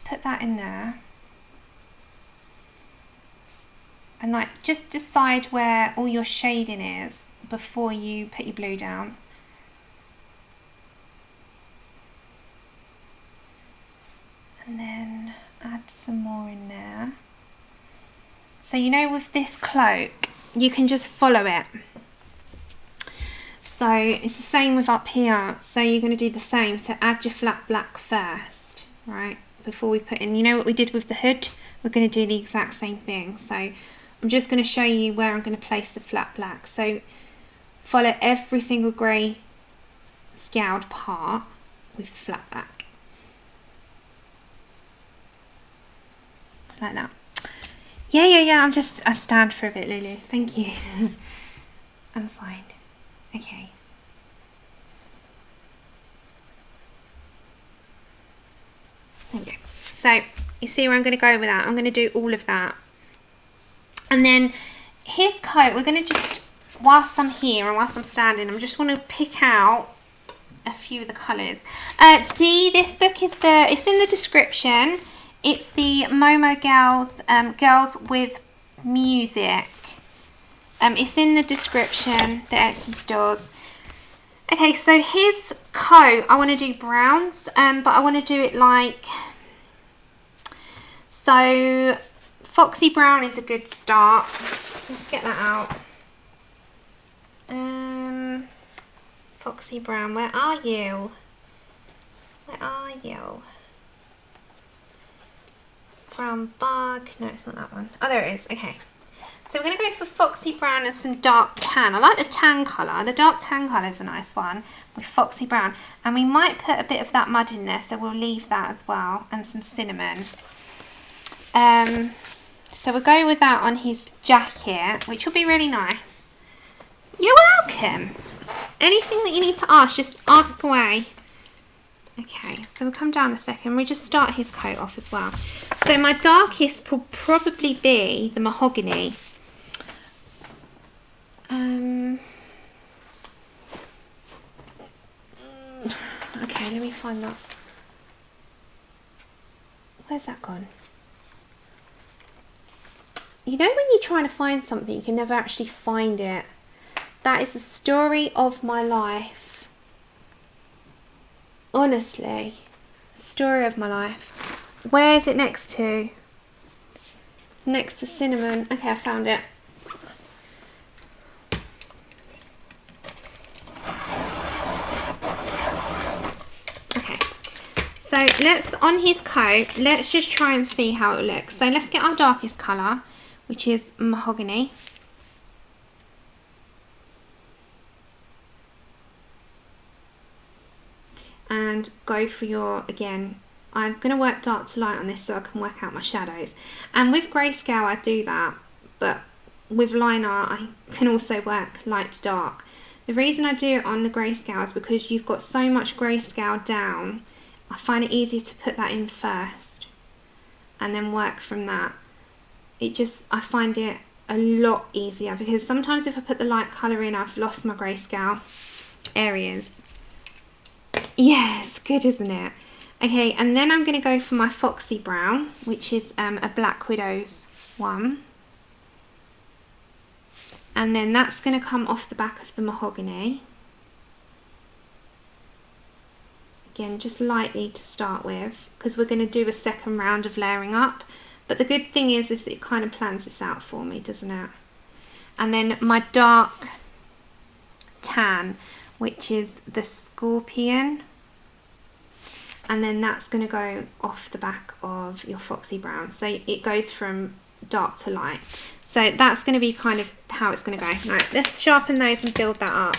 S2: put that in there. And like just decide where all your shading is before you put your blue down. And then add some more in there. So you know with this cloak, you can just follow it. So it's the same with up here. So you're going to do the same. So add your flat black first, right? Before we put in, you know what we did with the hood? We're going to do the exact same thing. So I'm just going to show you where I'm going to place the flat black. So follow every single grey scaled part with the flat black. Like that. Yeah. I stand for a bit, Lulu. Thank you. I'm fine. Okay. There we go. So you see where I'm going to go with that. I'm going to do all of that. And then his coat, we're going to just, whilst I'm here and whilst I'm standing, I just want to pick out a few of the colours. This book is it's in the description. It's the Momo Girls, Girls with Music. It's in the description, the Etsy stores. Okay, so his coat, I want to do browns, but I want to do it like, so Foxy brown is a good start. Let's get that out. Foxy brown, where are you? Where are you? Brown bug. No, it's not that one. Oh, there it is. Okay. So we're going to go for Foxy brown and some dark tan. I like the tan colour. The dark tan colour is a nice one with Foxy brown. And we might put a bit of that mud in there, so we'll leave that as well. And some cinnamon. So we'll go with that on his jacket, which will be really nice. You're welcome. Anything that you need to ask, just ask away. Okay, so we'll come down a second. We just start his coat off as well. So my darkest will probably be the Mahogany. Okay, let me find that. Where's that gone? You know when you're trying to find something, you can never actually find it. That is the story of my life. Honestly, story of my life. Where is it next to? Next to cinnamon. Okay, I found it. Okay, so let's, on his coat, let's just try and see how it looks. So let's get our darkest colour, which is Mahogany. And go for your, again, I'm going to work dark to light on this so I can work out my shadows. And with grayscale I do that, but with line art I can also work light to dark. The reason I do it on the grayscale is because you've got so much grayscale down, I find it easier to put that in first and then work from that. It just, I find it a lot easier because sometimes if I put the light colour in, I've lost my grayscale areas. Yes, good, isn't it? Okay, and then I'm going to go for my Foxy brown, which is a Black Widow's one. And then that's going to come off the back of the Mahogany. Again, just lightly to start with, because we're going to do a second round of layering up. But the good thing is it kind of plans this out for me, doesn't it? And then my dark tan, which is the Scorpion, and then that's going to go off the back of your Foxy brown, so it goes from dark to light. So that's going to be kind of how it's going to go. Right, let's sharpen those and build that up.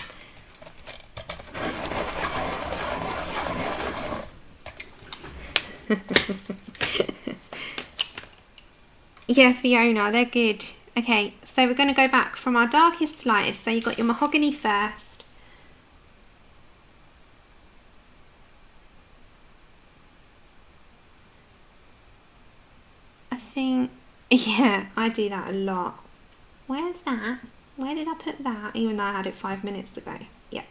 S2: Yeah, Fiona, they're good. Okay, so we're going to go back from our darkest to lightest. So you've got your Mahogany first. I think, yeah, I do that a lot. Where's that? Where did I put that? Even though I had it 5 minutes ago. Yeah.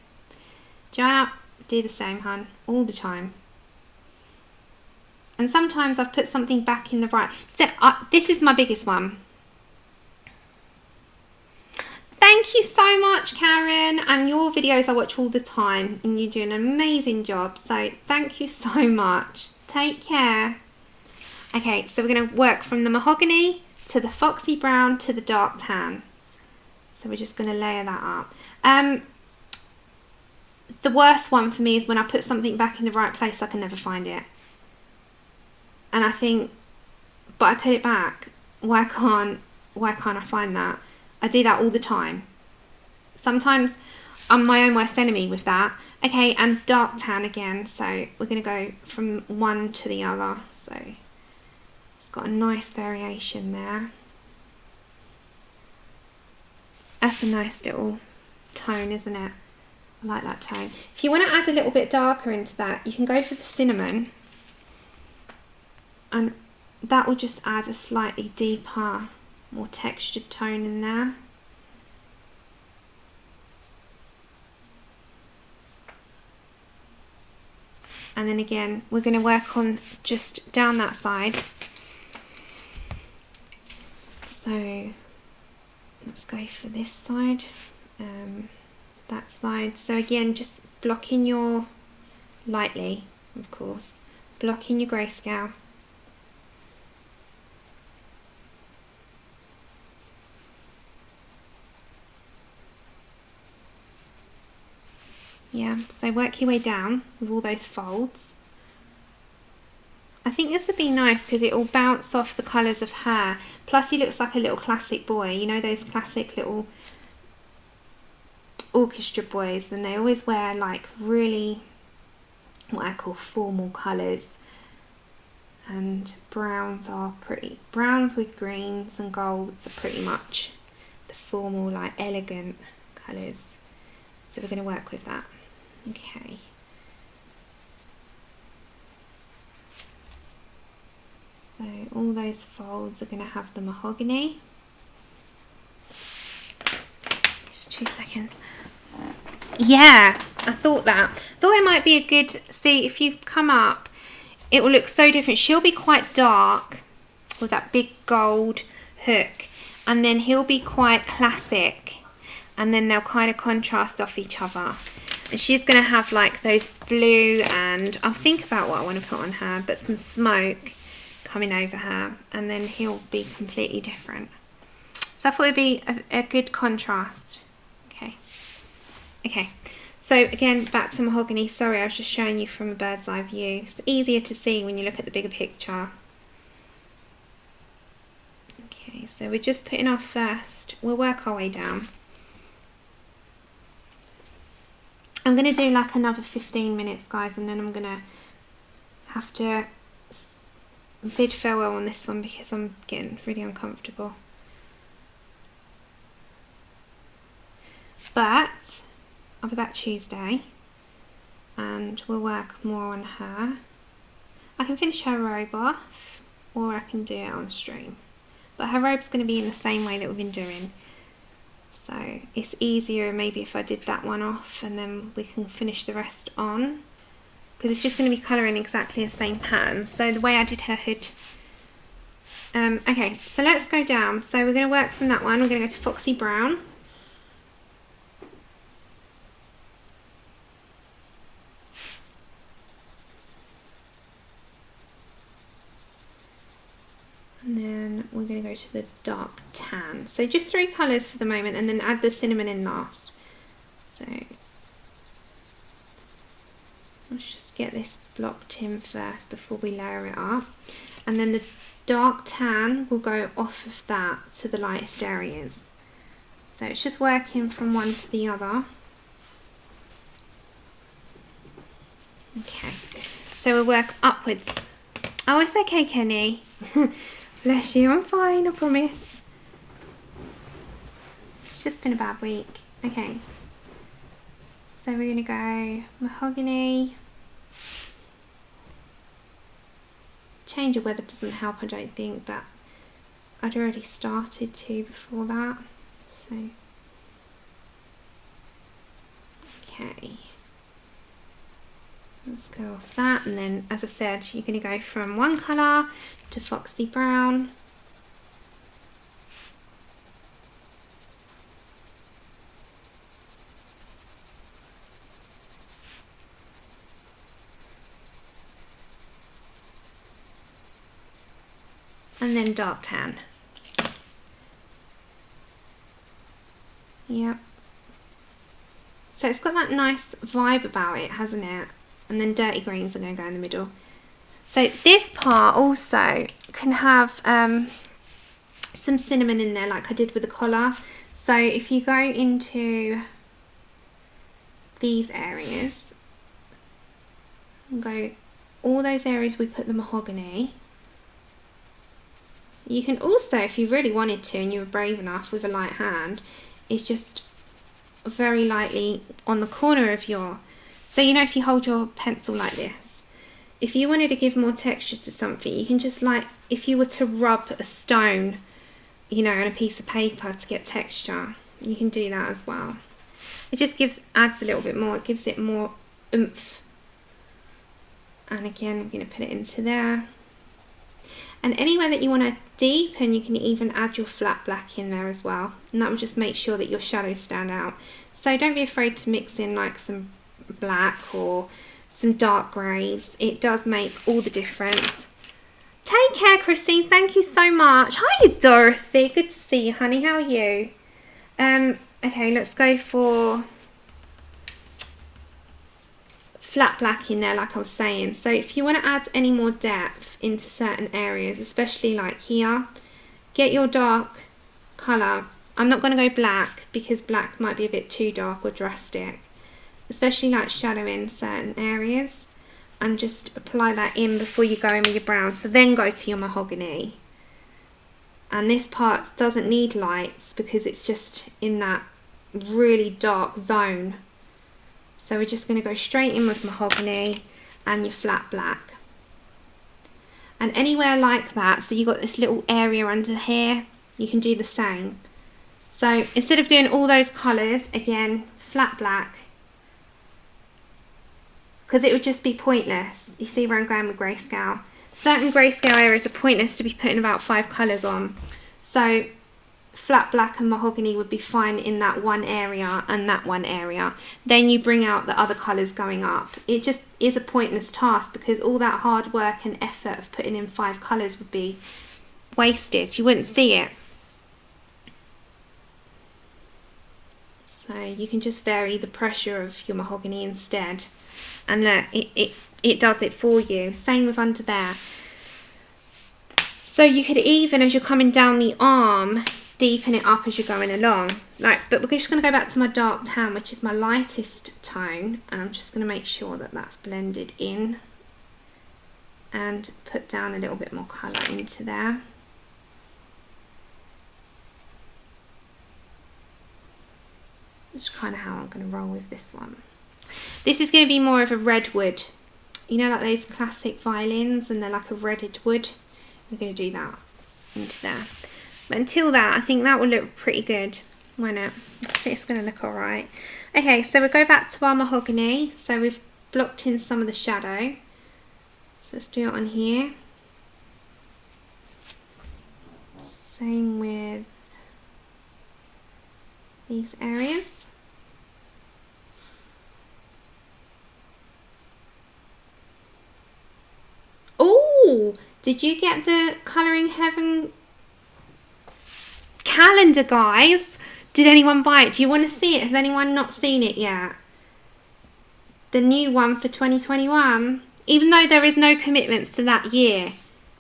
S2: Joanna, do the same, hun, all the time. And sometimes I've put something back in the right. So this is my biggest one. Thank you so much, Karen. And your videos I watch all the time. And you do an amazing job. So thank you so much. Take care. Okay, so we're going to work from the Mahogany to the Foxy brown to the dark tan. So we're just going to layer that up. The worst one for me is when I put something back in the right place, I can never find it. And I think, but I put it back. Why can't I find that? I do that all the time. Sometimes I'm my own worst enemy with that. Okay, and dark tan again. So we're going to go from one to the other. So it's got a nice variation there. That's a nice little tone, isn't it? I like that tone. If you want to add a little bit darker into that, you can go for the cinnamon. And that will just add a slightly deeper, more textured tone in there. And then again, we're going to work on just down that side. So let's go for this side, that side. So again, just blocking your, lightly of course, blocking your grayscale. Yeah, so work your way down with all those folds. I think this would be nice because it will bounce off the colours of hair. Plus he looks like a little classic boy, you know, those classic little orchestra boys, and they always wear like really, what I call formal colours. And browns are pretty, browns with greens and golds are pretty much the formal, like elegant colours. So we're going to work with that. Okay. So all those folds are going to have the mahogany. Just 2 seconds. Yeah, I thought that. Thought it might be a good, see if you come up, it will look so different. She'll be quite dark with that big gold hook, and then he'll be quite classic, and then they'll kind of contrast off each other. And she's going to have like those blue, and I'll think about what I want to put on her, but some smoke coming over her, and then he'll be completely different. So I thought it'd be a good contrast. Okay. Okay. So again, back to mahogany. Sorry, I was just showing you from a bird's eye view. It's easier to see when you look at the bigger picture. Okay, so we're just putting our first, we'll work our way down. I'm going to do like another 15 minutes, guys, and then I'm going to have to bid farewell on this one because I'm getting really uncomfortable. But I'll be back Tuesday and we'll work more on her. I can finish her robe off, or I can do it on stream. But her robe's going to be in the same way that we've been doing. So it's easier maybe if I did that one off and then we can finish the rest on. Because it's just going to be colouring exactly the same pattern. So the way I did her hood. Okay, so let's go down. So we're going to work from that one. We're going to go to Foxy Brown. And then we're going to go to the dark tan. So just 3 colours for the moment, and then add the cinnamon in last. So let's just get this blocked in first before we layer it up. And then the dark tan will go off of that to the lightest areas. So it's just working from one to the other. Okay, so we'll work upwards. Oh, it's okay, Kenny. Bless you, I'm fine, I promise. It's just been a bad week. Okay. So we're going to go mahogany. Change of weather doesn't help, I don't think, but I'd already started to before that. So, okay. Let's go off that, and then, as I said, you're going to go from one colour to Foxy Brown. And then dark tan. Yep. So it's got that nice vibe about it, hasn't it? And then dirty greens are going to go in the middle. So this part also can have some cinnamon in there, like I did with the collar. So if you go into these areas, and go all those areas we put the mahogany. You can also, if you really wanted to and you were brave enough with a light hand, is just very lightly on the corner of your, so you know, if you hold your pencil like this, if you wanted to give more texture to something, you can just, like, if you were to rub a stone, you know, on a piece of paper to get texture, you can do that as well. It just adds a little bit more, it gives it more oomph. And again, I'm going to put it into there. And anywhere that you want to deepen, you can even add your flat black in there as well, and that will just make sure that your shadows stand out. So don't be afraid to mix in like some black or some dark greys. It does make all the difference. Take care, Christine. Thank you so much. Hi, Dorothy. Good to see you, honey. How are you? Okay, let's go for flat black in there, like I was saying. So if you want to add any more depth into certain areas, especially like here, get your dark colour. I'm not going to go black because black might be a bit too dark or drastic, especially like shadowing certain areas, and just apply that in before you go in with your brown. So then go to your mahogany, and this part doesn't need lights because it's just in that really dark zone. So we're just going to go straight in with mahogany and your flat black. And anywhere like that, so you've got this little area under here, you can do the same. So instead of doing all those colours, again, flat black, because it would just be pointless. You see where I'm going with grayscale. Certain grayscale areas are pointless to be putting about 5 colours on. So flat black and mahogany would be fine in that one area and that one area. Then you bring out the other colours going up. It just is a pointless task because all that hard work and effort of putting in 5 colours would be wasted. You wouldn't see it. So you can just vary the pressure of your mahogany instead. And look, it does it for you. Same with under there. So you could even, as you're coming down the arm, deepen it up as you're going along. Like, but we're just going to go back to my dark tan, which is my lightest tone, and I'm just going to make sure that that's blended in and put down a little bit more colour into there. That's kind of how I'm going to roll with this one. This is going to be more of a redwood, you know, like those classic violins, and they're like a redded wood. We're going to do that into there. But until that, I think that will look pretty good, won't it? I think it's going to look alright. Okay, so we'll go back to our mahogany. So we've blocked in some of the shadow. So let's do it on here. Same with these areas. Oh, did you get the Colouring Heaven calendar, guys? Did anyone buy it? Do you want to see it? Has anyone not seen it yet? The new one for 2021, even though there is no commitments to that year,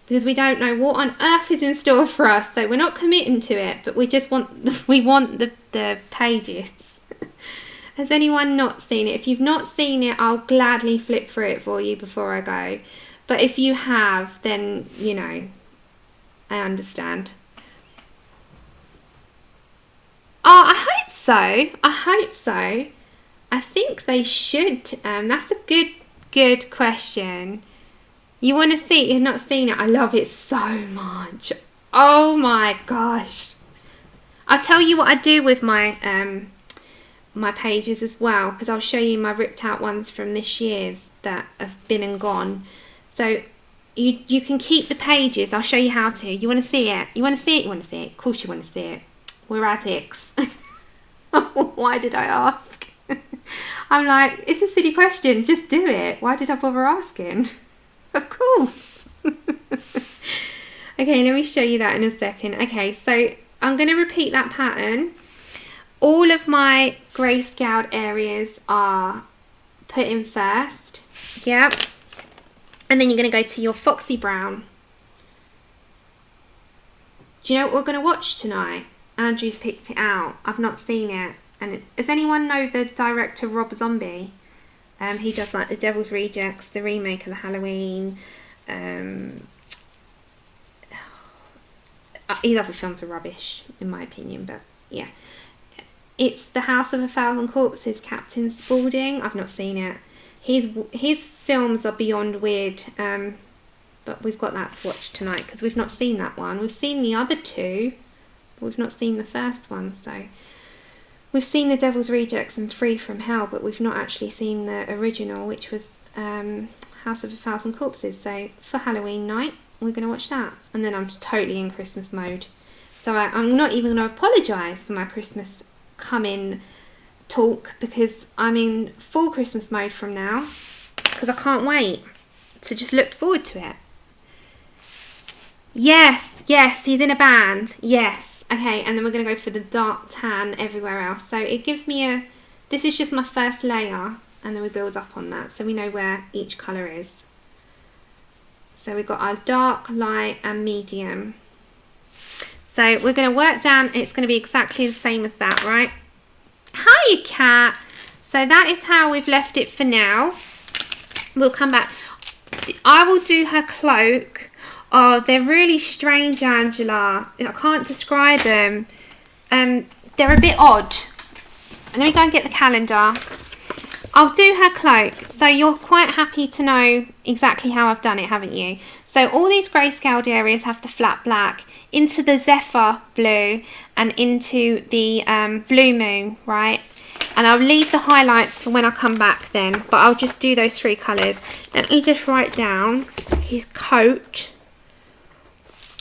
S2: because we don't know what on earth is in store for us, so we're not committing to it, but we just want the pages. Has anyone not seen it? If you've not seen it, I'll gladly flip through it for you before I go. But if you have, then, you know, I understand. Oh, I hope so. I hope so. I think they should. That's a good question. You want to see it? You've not seen it. I love it so much. Oh my gosh. I'll tell you what I do with my my pages as well, because I'll show you my ripped out ones from this year's that have been and gone. So you can keep the pages. I'll show you how to. You want to see it? You want to see it? You want to see it? Of course you want to see it. We're addicts. Why did I ask? I'm like, it's a silly question. Just do it. Why did I bother asking? Of course. Okay, let me show you that in a second. Okay, so I'm going to repeat that pattern. All of my grayscaled areas are put in first. Yep. And then you're going to go to your Foxy brown. Do you know what we're going to watch tonight? Andrew's picked it out. I've not seen it. And does anyone know the director Rob Zombie? He does like The Devil's Rejects, the remake of the Halloween. His other films are rubbish, in my opinion, but yeah. It's The House of a Thousand Corpses, Captain Spaulding. I've not seen it. His films are beyond weird, but we've got that to watch tonight because we've not seen that one. We've seen the other two, but we've not seen the first one. So we've seen The Devil's Rejects and Free from Hell, but we've not actually seen the original, which was House of a Thousand Corpses. So for Halloween night, we're going to watch that. And then I'm totally in Christmas mode. So I'm not even going to apologise for my Christmas coming talk, because I'm in full Christmas mode from now, because I can't wait to just look forward to it. Yes, he's in a band. Yes. Okay, and then we're going to go for the dark tan everywhere else. So it gives me this is just my first layer, and then we build up on that so we know where each colour is. So we've got our dark, light and medium. So we're going to work down, it's going to be exactly the same as that, right? Hiya, cat. So that is how we've left it for now. We'll come back. I will do her cloak. Oh, they're really strange, Angela. I can't describe them. They're a bit odd. Let me go and get the calendar. I'll do her cloak. So you're quite happy to know exactly how I've done it, haven't you? So all these grayscaled areas have the flat black into the Zephyr blue and into the blue moon, right? And I'll leave the highlights for when I come back then, but I'll just do those 3 colours. Let me just write down his coat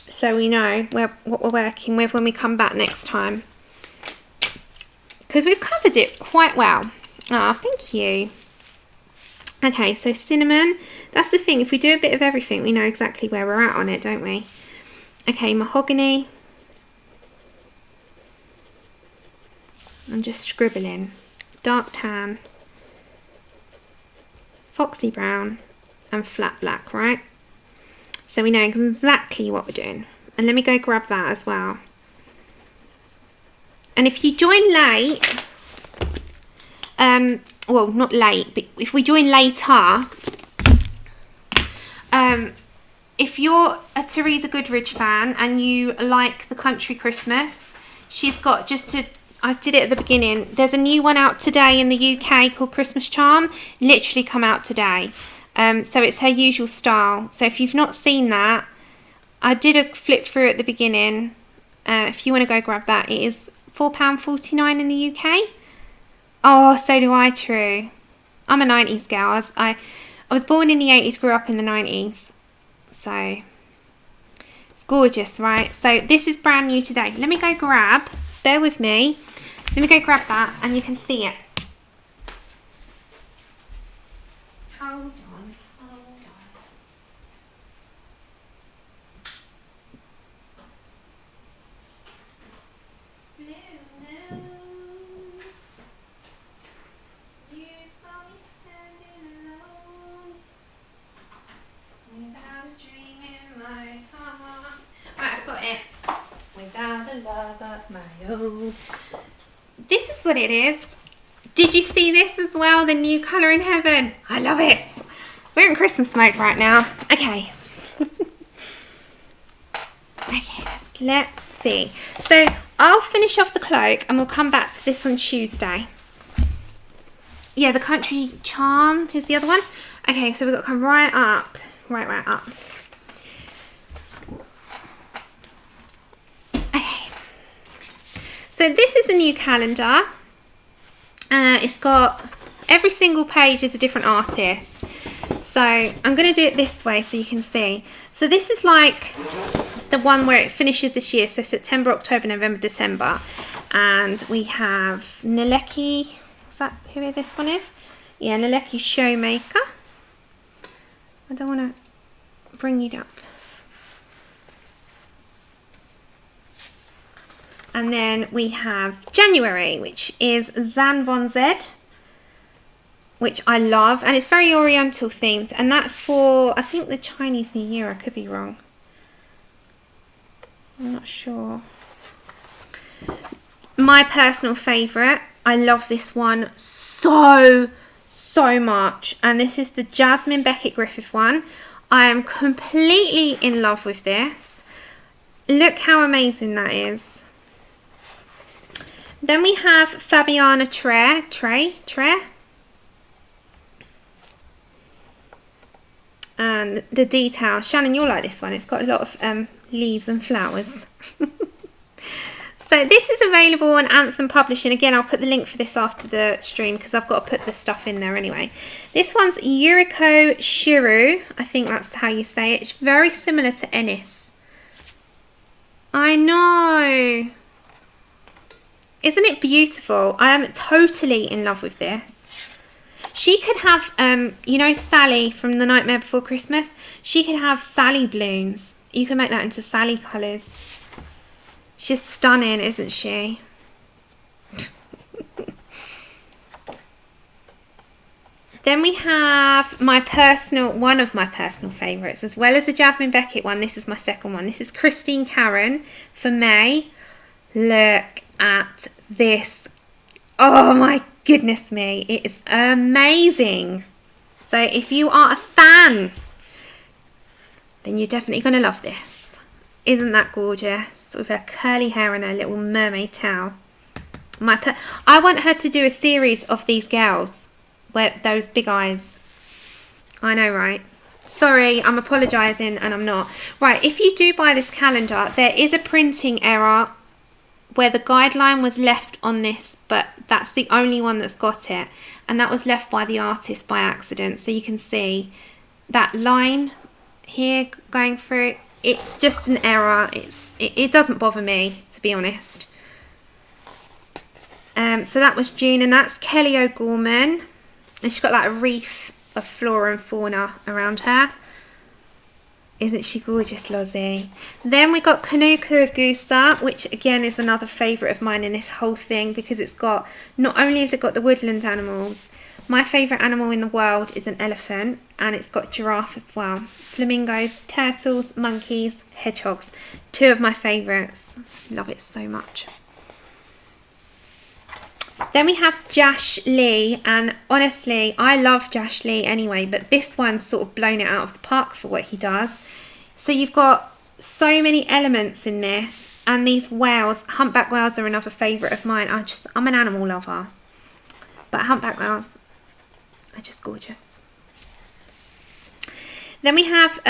S2: so we know what we're working with when we come back next time. Because we've covered it quite well. Ah, thank you. Okay, so cinnamon. That's the thing. If we do a bit of everything, we know exactly where we're at on it, don't we? Okay, mahogany. I'm just scribbling. Dark tan. Foxy brown. And flat black, right? So we know exactly what we're doing. And let me go grab that as well. And if you join late... well, not late, but if we join later, if you're a Teresa Goodridge fan and you like the country Christmas, she's got I did it at the beginning, there's a new one out today in the UK called Christmas Charm, literally come out today. So it's her usual style. So if you've not seen that, I did a flip through at the beginning. If you want to go grab that, it is £4.49 in the UK. Oh, so do I, true. I'm a 90s girl. I was born in the 80s, grew up in the 90s. So, it's gorgeous, right? So, this is brand new today. Let me go grab, bear with me. Let me go grab that and you can see it. Hold on. Love of my own. This is what it is. Did you see this as well? The new colour in heaven. I love it. We're in Christmas mode right now. Okay. Okay, let's see. So I'll finish off the cloak and we'll come back to this on Tuesday. Yeah, the country charm is the other one. Okay, so we've got to come right up. Right up. So this is a new calendar. It's got every single page is a different artist. So I'm going to do it this way so you can see. So this is like the one where it finishes this year. So September, October, November, December. And we have Naleki. Is that who this one is? Yeah, Naleki Showmaker. I don't want to bring you up. And then we have January, which is Zan Von Zed, which I love. And it's very Oriental themed. And that's for, I think, the Chinese New Year. I could be wrong. I'm not sure. My personal favourite. I love this one so much. And this is the Jasmine Beckett Griffith one. I am completely in love with this. Look how amazing that is. Then we have Fabiana Trey. And the details. Shannon, you'll like this one. It's got a lot of leaves and flowers. So this is available on Anthem Publishing. Again, I'll put the link for this after the stream because I've got to put the stuff in there anyway. This one's Yuriko Shiru. I think that's how you say it. It's very similar to Ennis. I know. Isn't it beautiful? I am totally in love with this. She could have, you know Sally from The Nightmare Before Christmas? She could have Sally blooms. You can make that into Sally colours. She's stunning, isn't she? Then we have one of my personal favourites, as well as the Jasmine Beckett one. This is my second one. This is Christine Karen for May. Look at this. Oh my goodness me. It is amazing. So if you are a fan, then you're definitely going to love this. Isn't that gorgeous? With her curly hair and her little mermaid towel. I want her to do a series of these girls. Where those big eyes. I know, right? Sorry, I'm apologising and I'm not. Right, if you do buy this calendar, there is a printing error where the guideline was left on this, but that's the only one that's got it. And that was left by the artist by accident. So you can see that line here going through. It's just an error. It doesn't bother me, to be honest. So that was June, and that's Kelly O'Gorman. And she's got like a reef of flora and fauna around her. Isn't she gorgeous, Lozzie? Then we got Kanuku Agusa, which again is another favourite of mine in this whole thing, because it's got, not only has it got the woodland animals, my favourite animal in the world is an elephant, and it's got giraffe as well. Flamingos, turtles, monkeys, hedgehogs. Two of my favourites. Love it so much. Then we have Jash Lee, and honestly, I love Jash Lee anyway, but this one's sort of blown it out of the park for what he does. So you've got so many elements in this, and these whales, humpback whales are another favourite of mine. I'm an animal lover, but humpback whales are just gorgeous. Then we have,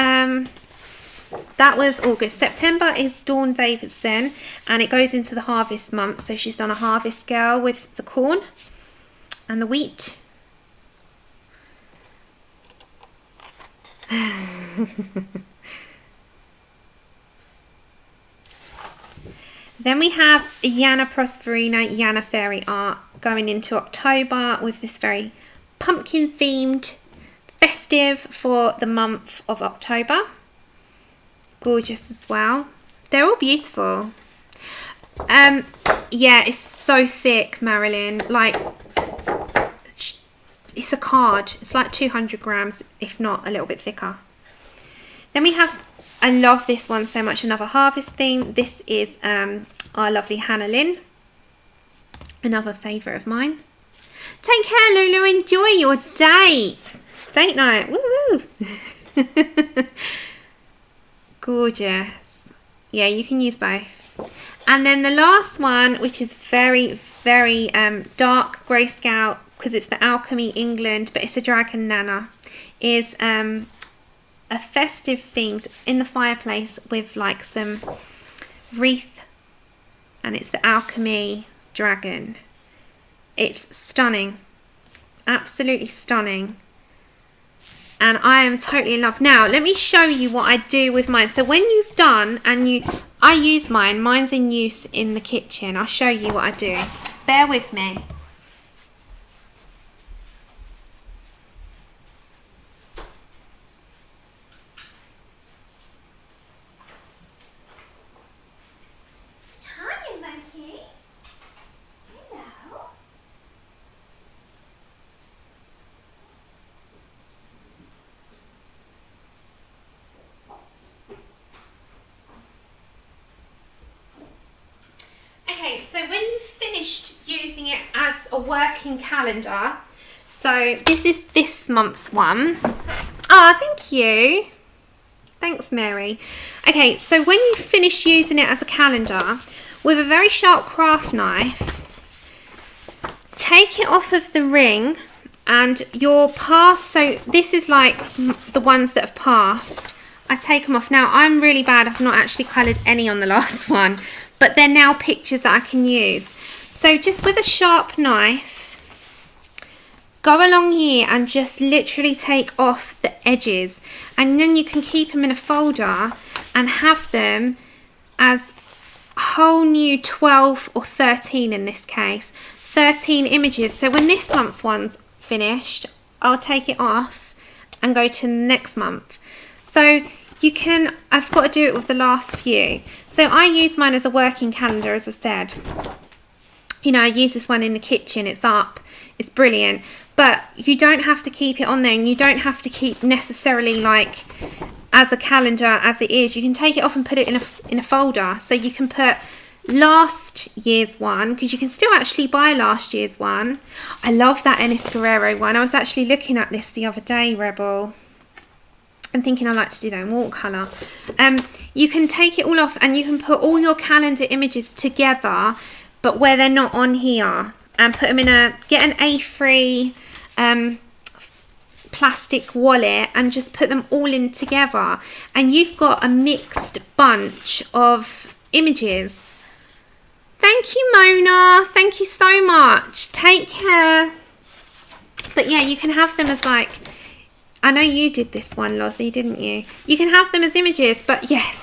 S2: that was August. September is Dawn Davidson, and it goes into the harvest month. So she's done a harvest girl with the corn and the wheat. Then we have Yana Prosperina, Yana Fairy Art going into October with this very pumpkin themed festive for the month of October. Gorgeous as well. They're all beautiful. Yeah, it's so thick, Marilyn. Like, it's a card. It's like 200 grams, if not a little bit thicker. Then we have, I love this one so much, another harvest theme. This is our lovely Hannah Lynn. Another favourite of mine. Take care, Lulu. Enjoy your date. Date night. Woo woo. Gorgeous. Yeah, you can use both. And then the last one, which is very, very dark grayscale, because it's the Alchemy England, but it's a Dragon Nana, is a festive themed in the fireplace with like some wreath, and it's the Alchemy Dragon. It's stunning. Absolutely stunning. And I am totally in love. Now, let me show you what I do with mine. So when you've done, and I use mine. Mine's in use in the kitchen. I'll show you what I do. Bear with me. Hi, monkey. Hello. Okay, so when you've finished using it as a working calendar, so this is this month's one. Oh, thank you. Thanks, Mary. Okay, so when you finish using it as a calendar, with a very sharp craft knife, take it off of the ring and your pass. So this is like the ones that have passed. I take them off. Now, I'm really bad. I've not actually coloured any on the last one, but they're now pictures that I can use. So just with a sharp knife, go along here and just literally take off the edges, and then you can keep them in a folder and have them as a whole new 12 or 13 in this case, 13 images. So when this month's one's finished, I'll take it off and go to the next month. So you can, I've got to do it with the last few. So I use mine as a working calendar, as I said. You know, I use this one in the kitchen, it's up, it's brilliant. But you don't have to keep it on there, and you don't have to keep necessarily like as a calendar as it is. You can take it off and put it in a folder. So you can put last year's one, because you can still actually buy last year's one. I love that Ennis Guerrero one. I was actually looking at this the other day, Rebel, and thinking I'd like to do that in watercolour. You can take it all off and you can put all your calendar images together, but where they're not on here, and put them in get an A3 plastic wallet and just put them all in together, and you've got a mixed bunch of images. Thank you, Mona. Thank you so much. Take care. But yeah, you can have them as like, I know you did this one, Lozzie, didn't you? You can have them as images, but yes.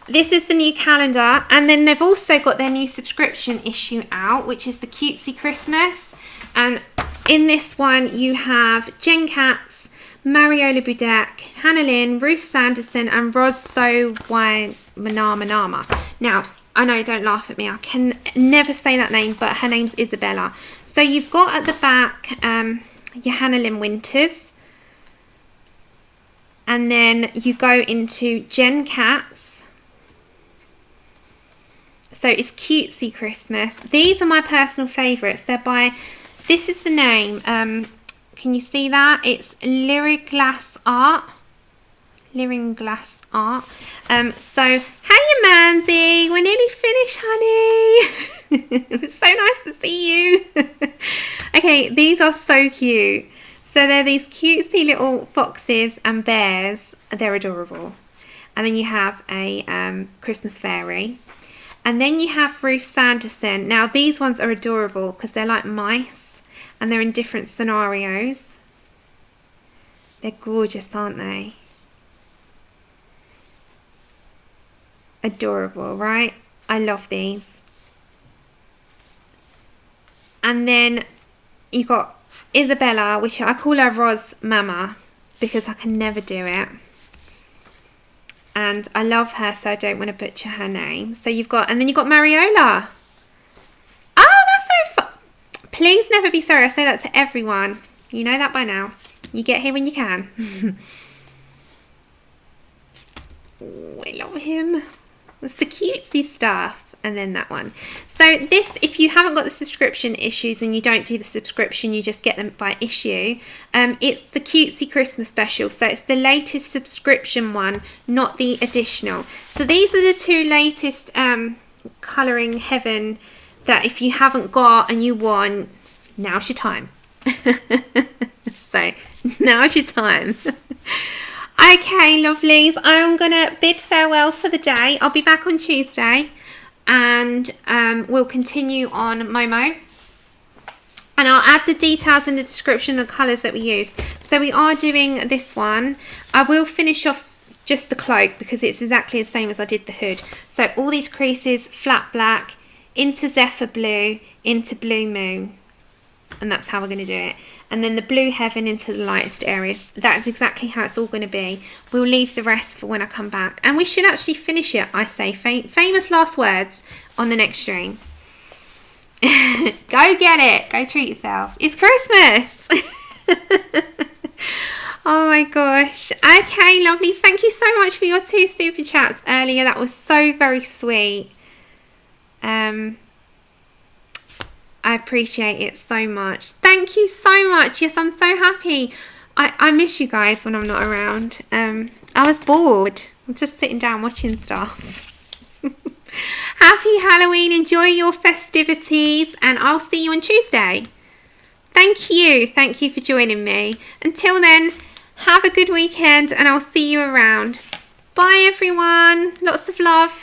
S2: This is the new calendar, and then they've also got their new subscription issue out, which is the Cutesy Christmas. And in this one, you have Jen Katz, Mariola Budek, Hannah Lynn, Ruth Sanderson, and Rosso Manama. Now, I know, don't laugh at me. I can never say that name, but her name's Isabella. So you've got at the back your Hannah Lynn Winters, and then you go into Jen Katz. So it's Cutesy Christmas. These are my personal favourites. They're by, this is the name, can you see that? It's Lyric Glass Art. Lyric Glass Art. So, hiya Mandy, we're nearly finished, honey. It was so nice to see you. Okay, these are so cute. So they're these cutesy little foxes and bears. They're adorable. And then you have a Christmas fairy. And then you have Ruth Sanderson. Now these ones are adorable because they're like mice and they're in different scenarios. They're gorgeous, aren't they? Adorable, right? I love these. And then you got Isabella, which I call her Roz Mama because I can never do it. And I love her, so I don't want to butcher her name. So you've got, and then you've got Mariola. Oh, that's so fun. Please never be sorry. I say that to everyone. You know that by now. You get here when you can. Oh, I love him. That's the cutesy stuff. And then that one. So this, if you haven't got the subscription issues and you don't do the subscription, you just get them by issue. It's the Cutesy Christmas special. So it's the latest subscription one, not the additional. So these are the two latest colouring heaven that if you haven't got and you want, now's your time. So now's your time. Okay, lovelies. I'm going to bid farewell for the day. I'll be back on Tuesday. And we'll continue on Momo, and I'll add the details in the description of the colours that we use. So we are doing this one. I will finish off just the cloak because it's exactly the same as I did the hood. So all these creases, flat black, into Zephyr blue, into Blue Moon, and that's how we're going to do it. And then the Blue Heaven into the lightest areas. That's exactly how it's all going to be. We'll leave the rest for when I come back. And we should actually finish it, I say. Famous last words on the next stream. Go get it. Go treat yourself. It's Christmas. Oh my gosh. Okay, lovely. Thank you so much for your 2 super chats earlier. That was so very sweet. I appreciate it so much. Thank you so much. Yes, I'm so happy. I miss you guys when I'm not around. I was bored. I'm just sitting down watching stuff. Happy Halloween. Enjoy your festivities. And I'll see you on Tuesday. Thank you. Thank you for joining me. Until then, Have a good weekend and I'll see you around. Bye everyone. Lots of love.